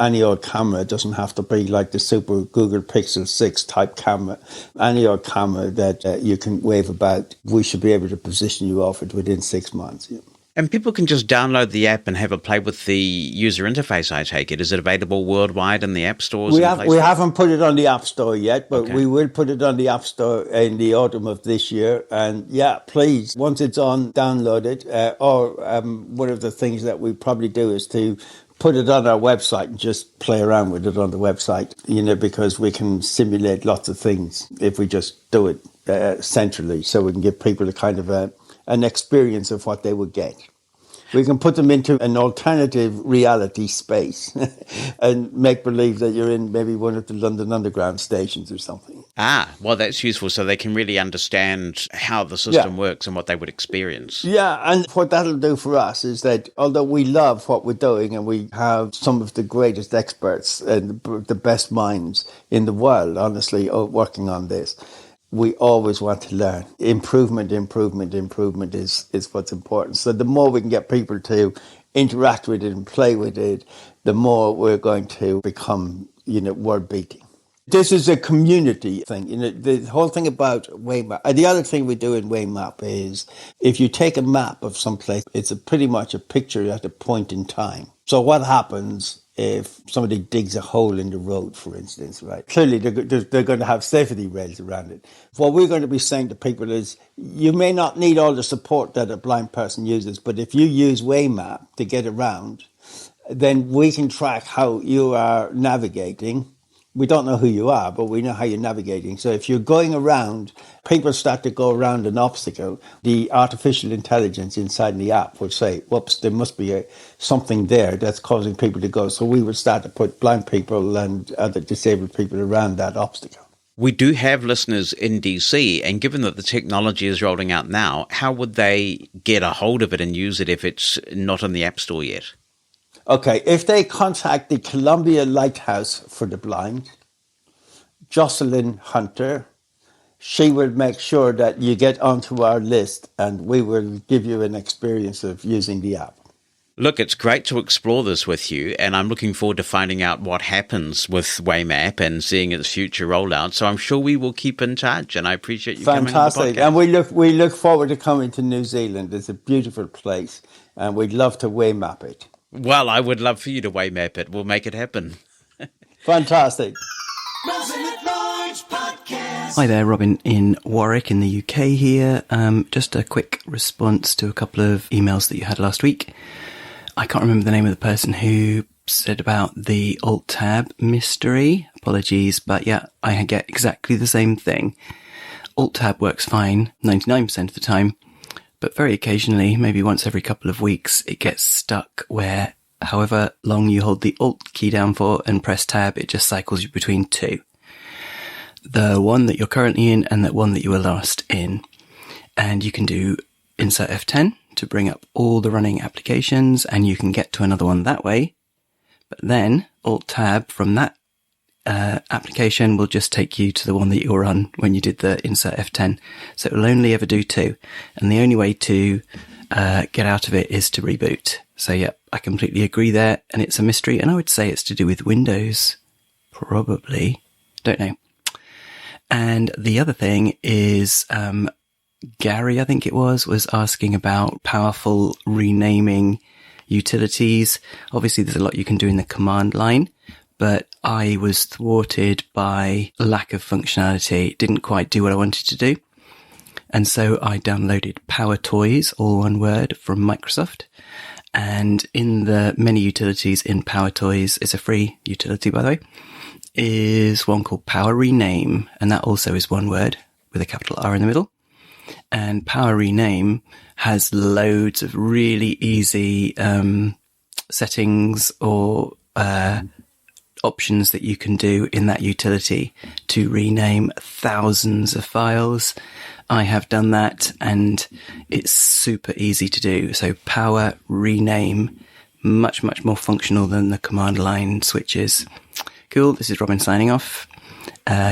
any old camera. It doesn't have to be like the super Google Pixel 6 type camera. Any old camera that you can wave about, we should be able to position you off it within 6 months. Yeah. And people can just download the app and have a play with the user interface, I take it. Is it available worldwide in the app stores? We haven't put it on the App Store yet, but we will put it on the App Store in the autumn of this year. And please, once it's on, download it. One of the things that we probably do is to put it on our website and just play around with it on the website, because we can simulate lots of things if we just do it centrally, so we can give people a kind of an experience of what they would get. We can put them into an alternative reality space and make believe that you're in maybe one of the London Underground stations or something. Well, that's useful, so they can really understand how the system works and what they would experience. Yeah, and what that'll do for us is that although we love what we're doing and we have some of the greatest experts and the best minds in the world, honestly, working on this, we always want to learn. Improvement is what's important. So the more we can get people to interact with it and play with it, the more we're going to become, world beating. This is a community thing. The whole thing about Waymap. The other thing we do in Waymap is if you take a map of some place, it's pretty much a picture at a point in time. So what happens if somebody digs a hole in the road, for instance, right? Clearly, they're going to have safety rails around it. What we're going to be saying to people is, you may not need all the support that a blind person uses, but if you use Waymap to get around, then we can track how you are navigating. We don't know who you are, but we know how you're navigating. So if you're going around, people start to go around an obstacle, the artificial intelligence inside the app would say, whoops, there must be something there that's causing people to go. So we would start to put blind people and other disabled people around that obstacle. We do have listeners in DC, and given that the technology is rolling out now, how would they get a hold of it and use it if it's not in the App Store yet? Okay, if they contact the Columbia Lighthouse for the Blind, Jocelyn Hunter, she will make sure that you get onto our list and we will give you an experience of using the app. Look, it's great to explore this with you, and I'm looking forward to finding out what happens with Waymap and seeing its future rollout. So I'm sure we will keep in touch, and I appreciate you coming on the Fantastic. podcast. And we look forward to coming to New Zealand. It's a beautiful place, and we'd love to Waymap it. Well, I would love for you to Waymap it. We'll make it happen. Fantastic. Mosen At Large Podcast. Hi there, Robin in Warwick in the UK here. Just a quick response to a couple of emails that you had last week. I can't remember the name of the person who said about the Alt+Tab mystery. Apologies, but yeah, I get exactly the same thing. Alt+Tab works fine 99% of the time, but very occasionally, maybe once every couple of weeks, it gets stuck where however long you hold the Alt key down for and press Tab, it just cycles you between two. The one that you're currently in and the one that you were last in. And you can do Insert F10 to bring up all the running applications, and you can get to another one that way. But then Alt+Tab from that application will just take you to the one that you were on when you did the Insert F10. So it will only ever do two. And the only way to get out of it is to reboot. So yeah, I completely agree there. And it's a mystery. And I would say it's to do with Windows. Probably. Don't know. And the other thing is, Gary, I think it was asking about powerful renaming utilities. Obviously, there's a lot you can do in the command line, but I was thwarted by lack of functionality. It didn't quite do what I wanted to do. And so I downloaded Power Toys, all one word, from Microsoft. And in the many utilities in Power Toys, it's a free utility, by the way, is one called Power Rename. And that also is one word with a capital R in the middle. And Power Rename has loads of really easy settings or options that you can do in that utility to rename thousands of files. I have done that, and it's super easy to do. So Power Rename, much, much more functional than the command line switches. Cool. This is Robin signing off.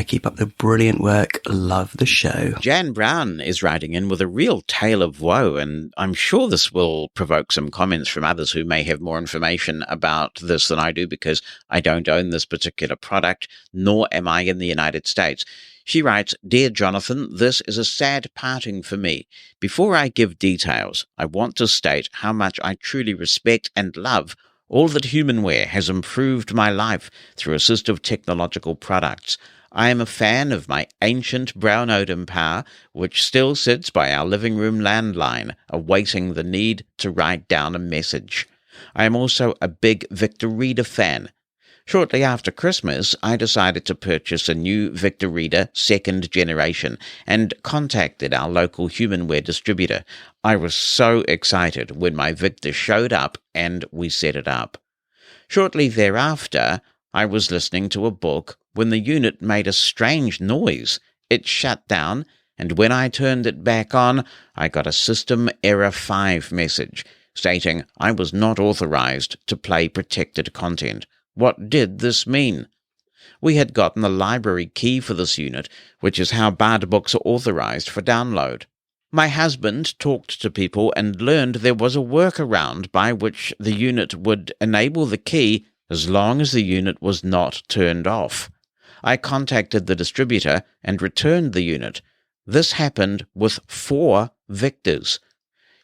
Keep up the brilliant work. Love the show. Jan Brown is writing in with a real tale of woe, and I'm sure this will provoke some comments from others who may have more information about this than I do, because I don't own this particular product, nor am I in the United States. She writes, "Dear Jonathan, this is a sad parting for me. Before I give details, I want to state how much I truly respect and love all that Humanware has improved my life through assistive technological products. I am a fan of my ancient brown Odin Power, which still sits by our living room landline, awaiting the need to write down a message. I am also a big Victor Reader fan. Shortly after Christmas, I decided to purchase a new Victor Reader 2nd generation and contacted our local Humanware distributor. I was so excited when my Victor showed up and we set it up. Shortly thereafter, I was listening to a book when the unit made a strange noise. It shut down, and when I turned it back on, I got a System Error 5 message stating I was not authorized to play protected content. What did this mean? We had gotten the library key for this unit, which is how bad books are authorized for download. My husband talked to people and learned there was a workaround by which the unit would enable the key as long as the unit was not turned off. I contacted the distributor and returned the unit. This happened with 4 Victors.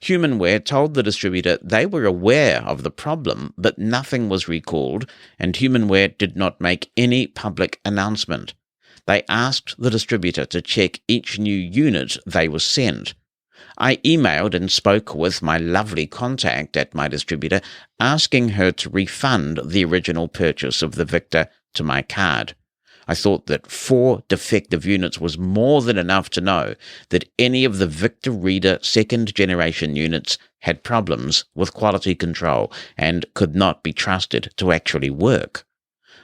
Humanware told the distributor they were aware of the problem, but nothing was recalled, and Humanware did not make any public announcement. They asked the distributor to check each new unit they were sent. I emailed and spoke with my lovely contact at my distributor, asking her to refund the original purchase of the Victor to my card. I thought that 4 defective units was more than enough to know that any of the Victor Reader 2nd generation units had problems with quality control and could not be trusted to actually work.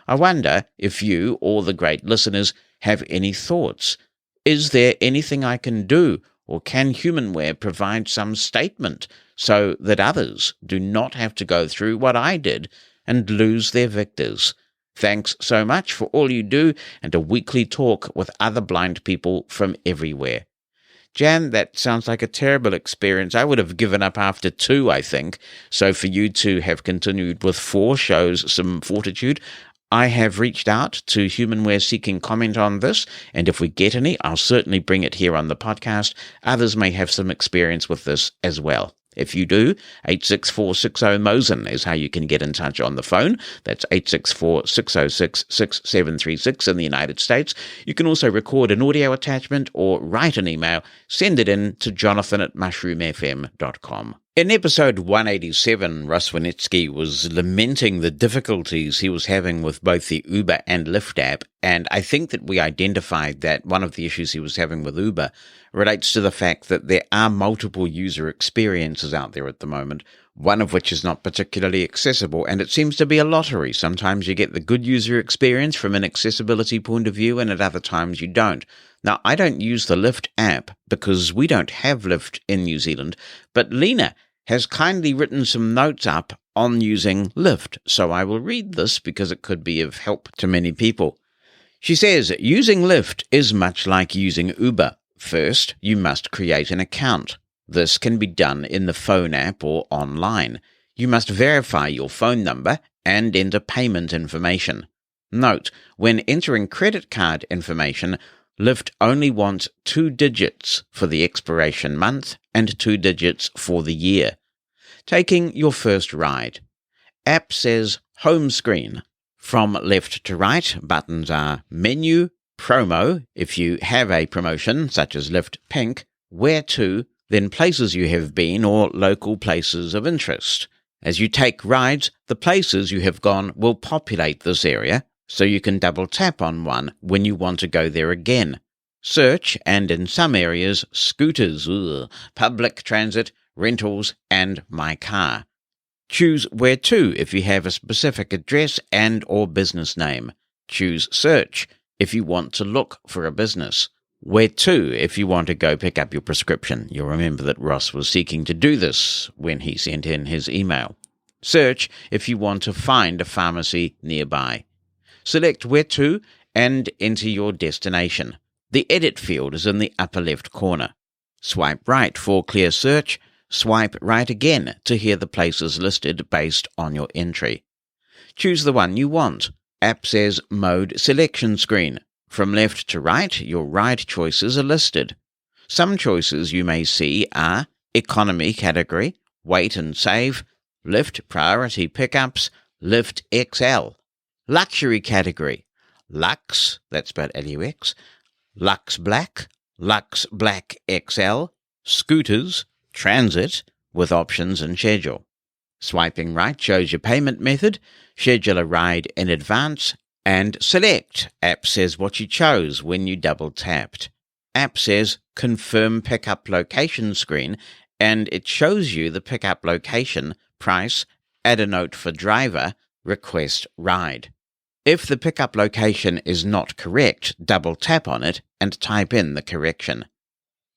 I wonder if you or the great listeners have any thoughts. Is there anything I can do, or can Humanware provide some statement so that others do not have to go through what I did and lose their Victors? Thanks so much for all you do and a weekly talk with other blind people from everywhere." Jan, that sounds like a terrible experience. I would have given up after 2, I think. So for you to have continued with 4 shows some fortitude. I have reached out to Humanware seeking comment on this, and if we get any, I'll certainly bring it here on the podcast. Others may have some experience with this as well. If you do, 86460-MOSEN is how you can get in touch on the phone. That's 864-606-6736 in the United States. You can also record an audio attachment or write an email. Send it in to jonathan@mushroomfm.com. In episode 187, Russ Winetsky was lamenting the difficulties he was having with both the Uber and Lyft app, and I think that we identified that one of the issues he was having with Uber relates to the fact that there are multiple user experiences out there at the moment, one of which is not particularly accessible, and it seems to be a lottery. Sometimes you get the good user experience from an accessibility point of view, and at other times you don't. Now, I don't use the Lyft app because we don't have Lyft in New Zealand, but Lena has kindly written some notes up on using Lyft, so I will read this because it could be of help to many people. She says, using Lyft is much like using Uber. First, you must create an account. This can be done in the phone app or online. You must verify your phone number and enter payment information. Note, when entering credit card information, Lyft only wants 2 digits for the expiration month and 2 digits for the year. Taking your first ride. App says home screen. From left to right, buttons are menu, promo, if you have a promotion such as Lyft Pink, where to, then places you have been or local places of interest. As you take rides, the places you have gone will populate this area, so you can double tap on one when you want to go there again. Search, and in some areas, scooters, public transit, rentals, and my car. Choose where to if you have a specific address and or business name. Choose search if you want to look for a business. Where to if you want to go pick up your prescription. You'll remember that Ross was seeking to do this when he sent in his email. Search if you want to find a pharmacy nearby. Select where to and enter your destination. The edit field is in the upper left corner. Swipe right for clear search. Swipe right again to hear the places listed based on your entry. Choose the one you want. App says Mode Selection Screen. From left to right, your ride choices are listed. Some choices you may see are Economy category, Wait and Save, Lyft Priority Pickups, Lyft XL. Luxury category, Lux, that's spelled L-U-X, Lux Black, Lux Black XL, Scooters, Transit, with options and schedule. Swiping right shows your payment method, schedule a ride in advance, and select. App says what you chose when you double tapped. App says confirm pickup location screen, and it shows you the pickup location, price, add a note for driver, request ride. If the pickup location is not correct, double tap on it and type in the correction.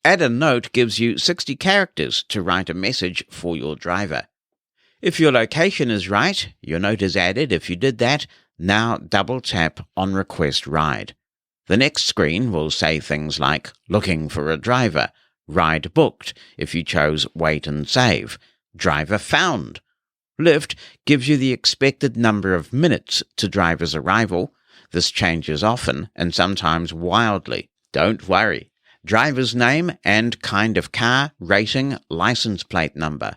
Add a note gives you 60 characters to write a message for your driver. If your location is right, your note is added. If you did that, now double tap on Request Ride. The next screen will say things like Looking for a driver, Ride booked if you chose Wait and Save, Driver found. Lyft gives you the expected number of minutes to driver's arrival. This changes often and sometimes wildly. Don't worry. Driver's name and kind of car, rating, license plate number.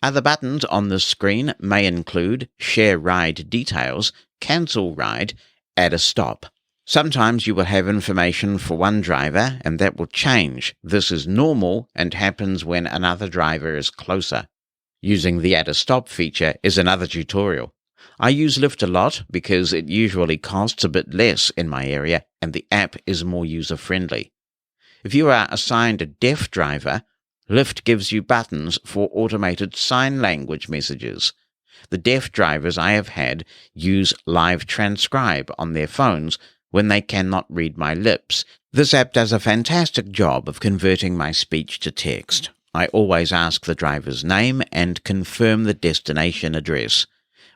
Other buttons on this screen may include Share Ride Details, Cancel Ride, Add a Stop. Sometimes you will have information for one driver and that will change. This is normal and happens when another driver is closer. Using the Add a Stop feature is another tutorial. I use Lyft a lot because it usually costs a bit less in my area and the app is more user-friendly. If you are assigned a deaf driver, Lyft gives you buttons for automated sign language messages. The deaf drivers I have had use Live Transcribe on their phones when they cannot read my lips. This app does a fantastic job of converting my speech to text. I always ask the driver's name and confirm the destination address.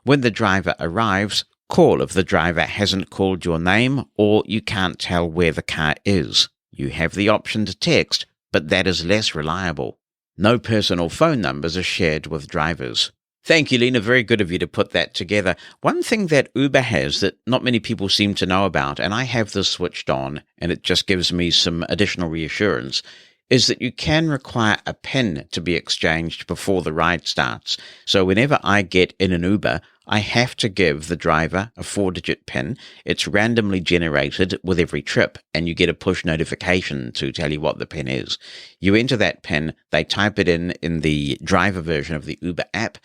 When the driver arrives, call if the driver hasn't called your name or you can't tell where the car is. You have the option to text, but that is less reliable. No personal phone numbers are shared with drivers. Thank you, Lena. Very good of you to put that together. One thing that Uber has that not many people seem to know about, and I have this switched on, and it just gives me some additional reassurance, is that you can require a PIN to be exchanged before the ride starts. So whenever I get in an Uber, I have to give the driver a 4-digit PIN. It's randomly generated with every trip, and you get a push notification to tell you what the PIN is. You enter that PIN, they type it in the driver version of the Uber app,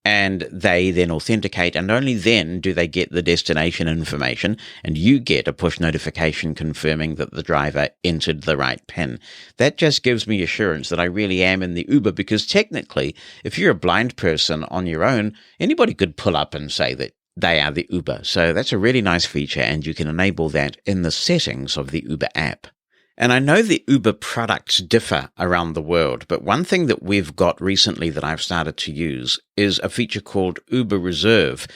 and they then authenticate, and only then do they get the destination information, and you get a push notification confirming that the driver entered the right PIN. That just gives me assurance that I really am in the Uber, because technically, if you're a blind person on your own, anybody could pull up and say that they are the Uber. So that's a really nice feature, and you can enable that in the settings of the Uber app. And I know the Uber products differ around the world, but one thing that we've got recently that I've started to use is a feature called Uber Reserve.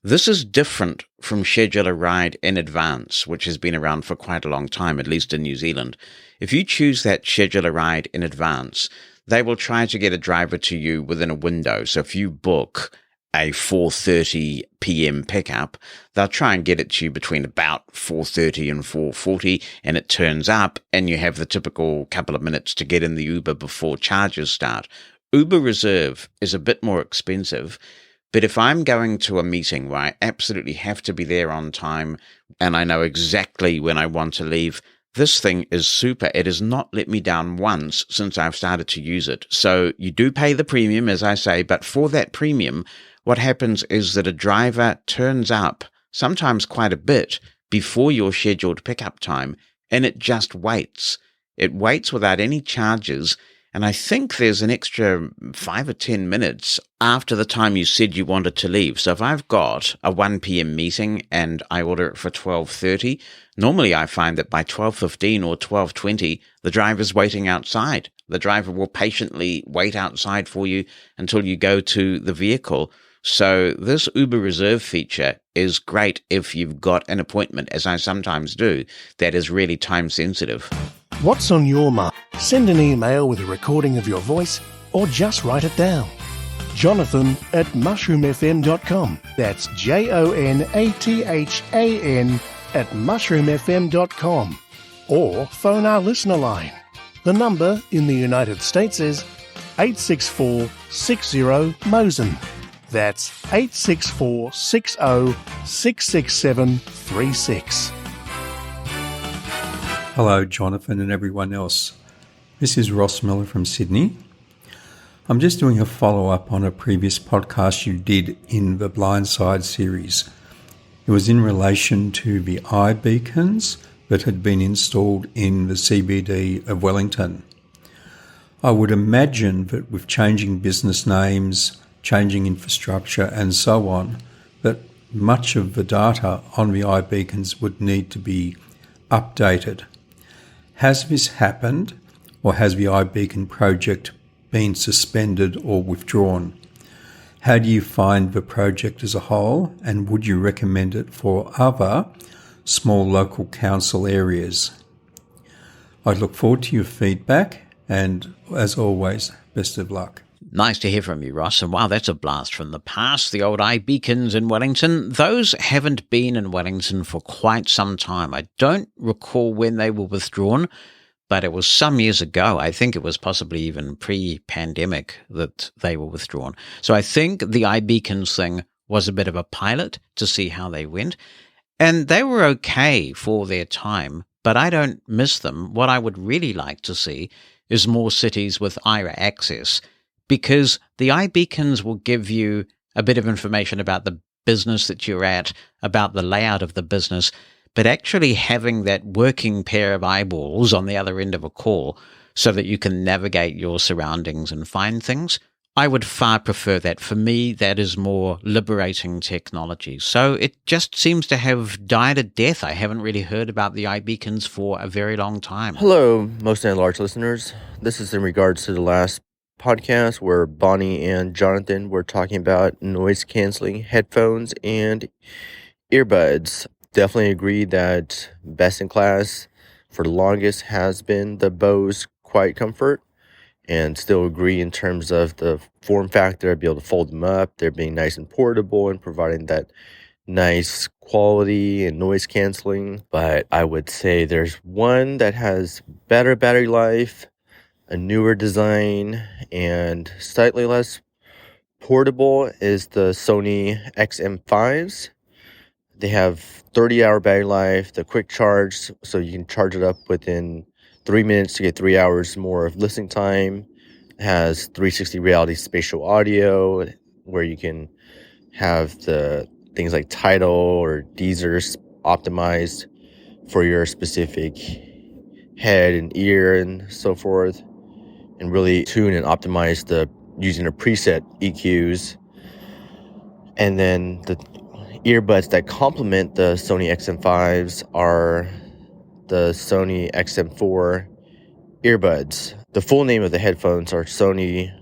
This is different from Schedule a Ride in Advance, which has been around for quite a long time, at least in New Zealand. If you choose that Schedule a Ride in Advance, they will try to get a driver to you within a window. So if you book a 4:30 p.m. pickup, they'll try and get it to you between about 4:30 and 4:40, and it turns up, and you have the typical couple of minutes to get in the Uber before charges start. Uber Reserve is a bit more expensive, but if I'm going to a meeting where I absolutely have to be there on time, and I know exactly when I want to leave, this thing is super. It has not let me down once since I've started to use it. So you do pay the premium, as I say, but for that premium, what happens is that a driver turns up, sometimes quite a bit, before your scheduled pickup time, and it just waits. It waits without any charges, and I think there's an extra 5 or 10 minutes after the time you said you wanted to leave. So if I've got a 1 p.m. meeting and I order it for 12:30, normally I find that by 12:15 or 12:20, the driver's waiting outside. The driver will patiently wait outside for you until you go to the vehicle. So this Uber Reserve feature is great if you've got an appointment, as I sometimes do, that is really time sensitive. What's on your mind? Send an email with a recording of your voice, or just write it down. Jonathan@mushroomfm.com. That's JONATHAN@mushroomfm.com. Or phone our listener line. The number in the United States is 864-60-MOSEN. That's 864-60-66736. Hello, Jonathan and everyone else. This is Ross Miller from Sydney. I'm just doing a follow-up on a previous podcast you did in the Blindside series. It was in relation to the iBeacons that had been installed in the CBD of Wellington. I would imagine that with changing business names, changing infrastructure and so on, that much of the data on the iBeacons would need to be updated. Has this happened, or has the iBeacon project been suspended or withdrawn? How do you find the project as a whole, and would you recommend it for other small local council areas? I look forward to your feedback, and as always, best of luck. Nice to hear from you, Ross. And wow, that's a blast from the past. The old iBeacons in Wellington. Those haven't been in Wellington for quite some time. I don't recall when they were withdrawn, but it was some years ago. I think it was possibly even pre-pandemic that they were withdrawn. So I think the iBeacons thing was a bit of a pilot to see how they went. And they were okay for their time, but I don't miss them. What I would really like to see is more cities with Aira access, because the iBeacons will give you a bit of information about the business that you're at, about the layout of the business, but actually having that working pair of eyeballs on the other end of a call so that you can navigate your surroundings and find things, I would far prefer that. For me, that is more liberating technology. So it just seems to have died a death. I haven't really heard about the iBeacons for a very long time. Hello, Mosen At Large listeners. This is in regards to the last podcast where Bonnie and Jonathan were talking about noise-canceling headphones and earbuds. Definitely agree that best in class for the longest has been the Bose quiet comfort, and still agree in terms of the form factor. I'd be able to fold them up. They're being nice and portable and providing that nice quality and noise canceling. But I would say there's one that has better battery life, a newer design, and slightly less portable is the Sony XM5s. They have 30-hour battery life, the quick charge, so you can charge it up within 3 minutes to get 3 hours more of listening time. It has 360 reality spatial audio, where you can have the things like Tidal or Deezer optimized for your specific head and ear and so forth, and really tune and optimize using a preset EQs. And then the earbuds that complement the Sony XM5s are the Sony XM4 earbuds. The full name of the headphones are Sony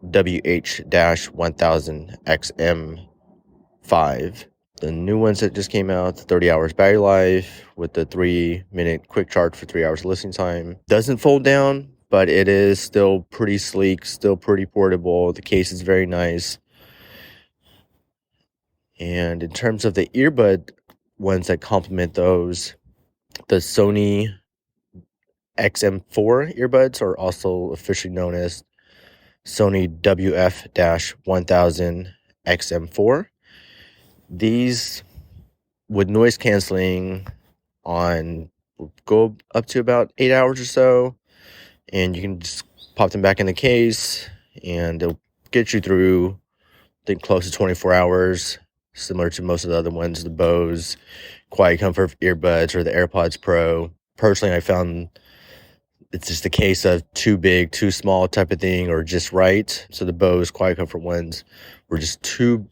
WH-1000 XM5. The new ones that just came out, 30 hours battery life with the 3-minute quick charge for 3 hours listening time. Doesn't fold down, but it is still pretty sleek, still pretty portable. The case is very nice. And in terms of the earbud ones that complement those, the Sony XM4 earbuds are also officially known as Sony WF-1000 XM4. These, with noise canceling will go up to about 8 hours or so, and you can just pop them back in the case, and they'll get you through, I think, close to 24 hours. Similar to most of the other ones, the Bose Quiet Comfort earbuds or the AirPods Pro. Personally, I found it's just a case of too big, too small type of thing, or just right. So the Bose Quiet Comfort ones were just too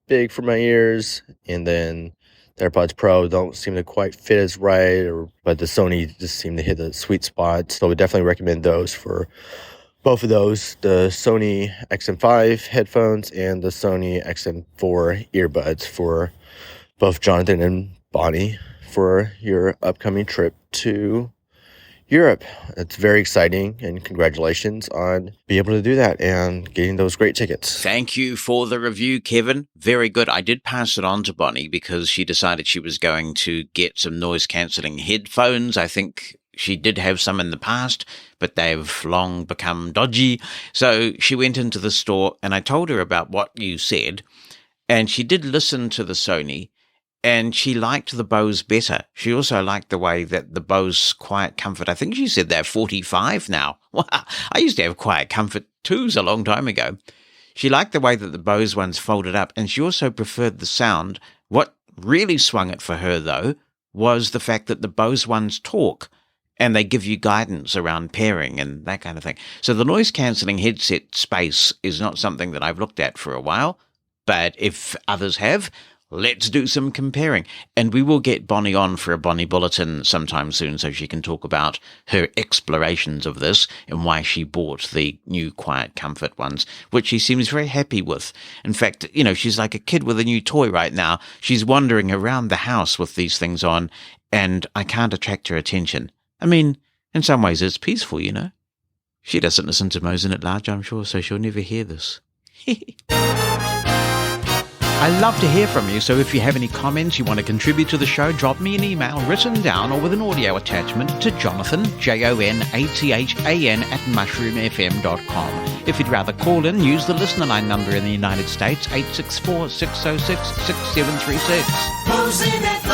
big for my ears, and then the AirPods Pro don't seem to quite fit as right, but the Sony just seemed to hit the sweet spot. So I would definitely recommend those for both of those, the Sony XM5 headphones and the Sony XM4 earbuds for both Jonathan and Bonnie for your upcoming trip to Europe. It's very exciting, and congratulations on being able to do that and getting those great tickets. Thank you for the review, Kevin. Very good. I did pass it on to Bonnie because she decided she was going to get some noise-cancelling headphones. I think she did have some in the past, but they've long become dodgy. So she went into the store, and I told her about what you said, and she did listen to the Sony, and she liked the Bose better. She also liked the way that the Bose Quiet Comfort, I think she said they're 45 now. Wow, I used to have Quiet Comfort 2s a long time ago. She liked the way that the Bose ones folded up, and she also preferred the sound. What really swung it for her, though, was the fact that the Bose ones talk, and they give you guidance around pairing and that kind of thing. So the noise-cancelling headset space is not something that I've looked at for a while, but if others have, let's do some comparing. And we will get Bonnie on for a Bonnie Bulletin sometime soon so she can talk about her explorations of this and why she bought the new Quiet Comfort ones, which she seems very happy with. In fact, she's like a kid with a new toy right now. She's wandering around the house with these things on, and I can't attract her attention. I mean, in some ways it's peaceful, She doesn't listen to Mosen at Large, I'm sure, so she'll never hear this. I love to hear from you, so if you have any comments you want to contribute to the show, drop me an email written down or with an audio attachment to Jonathan, JONATHAN @mushroomfm.com. If you'd rather call in, use the listener line number in the United States, 864-606-6736.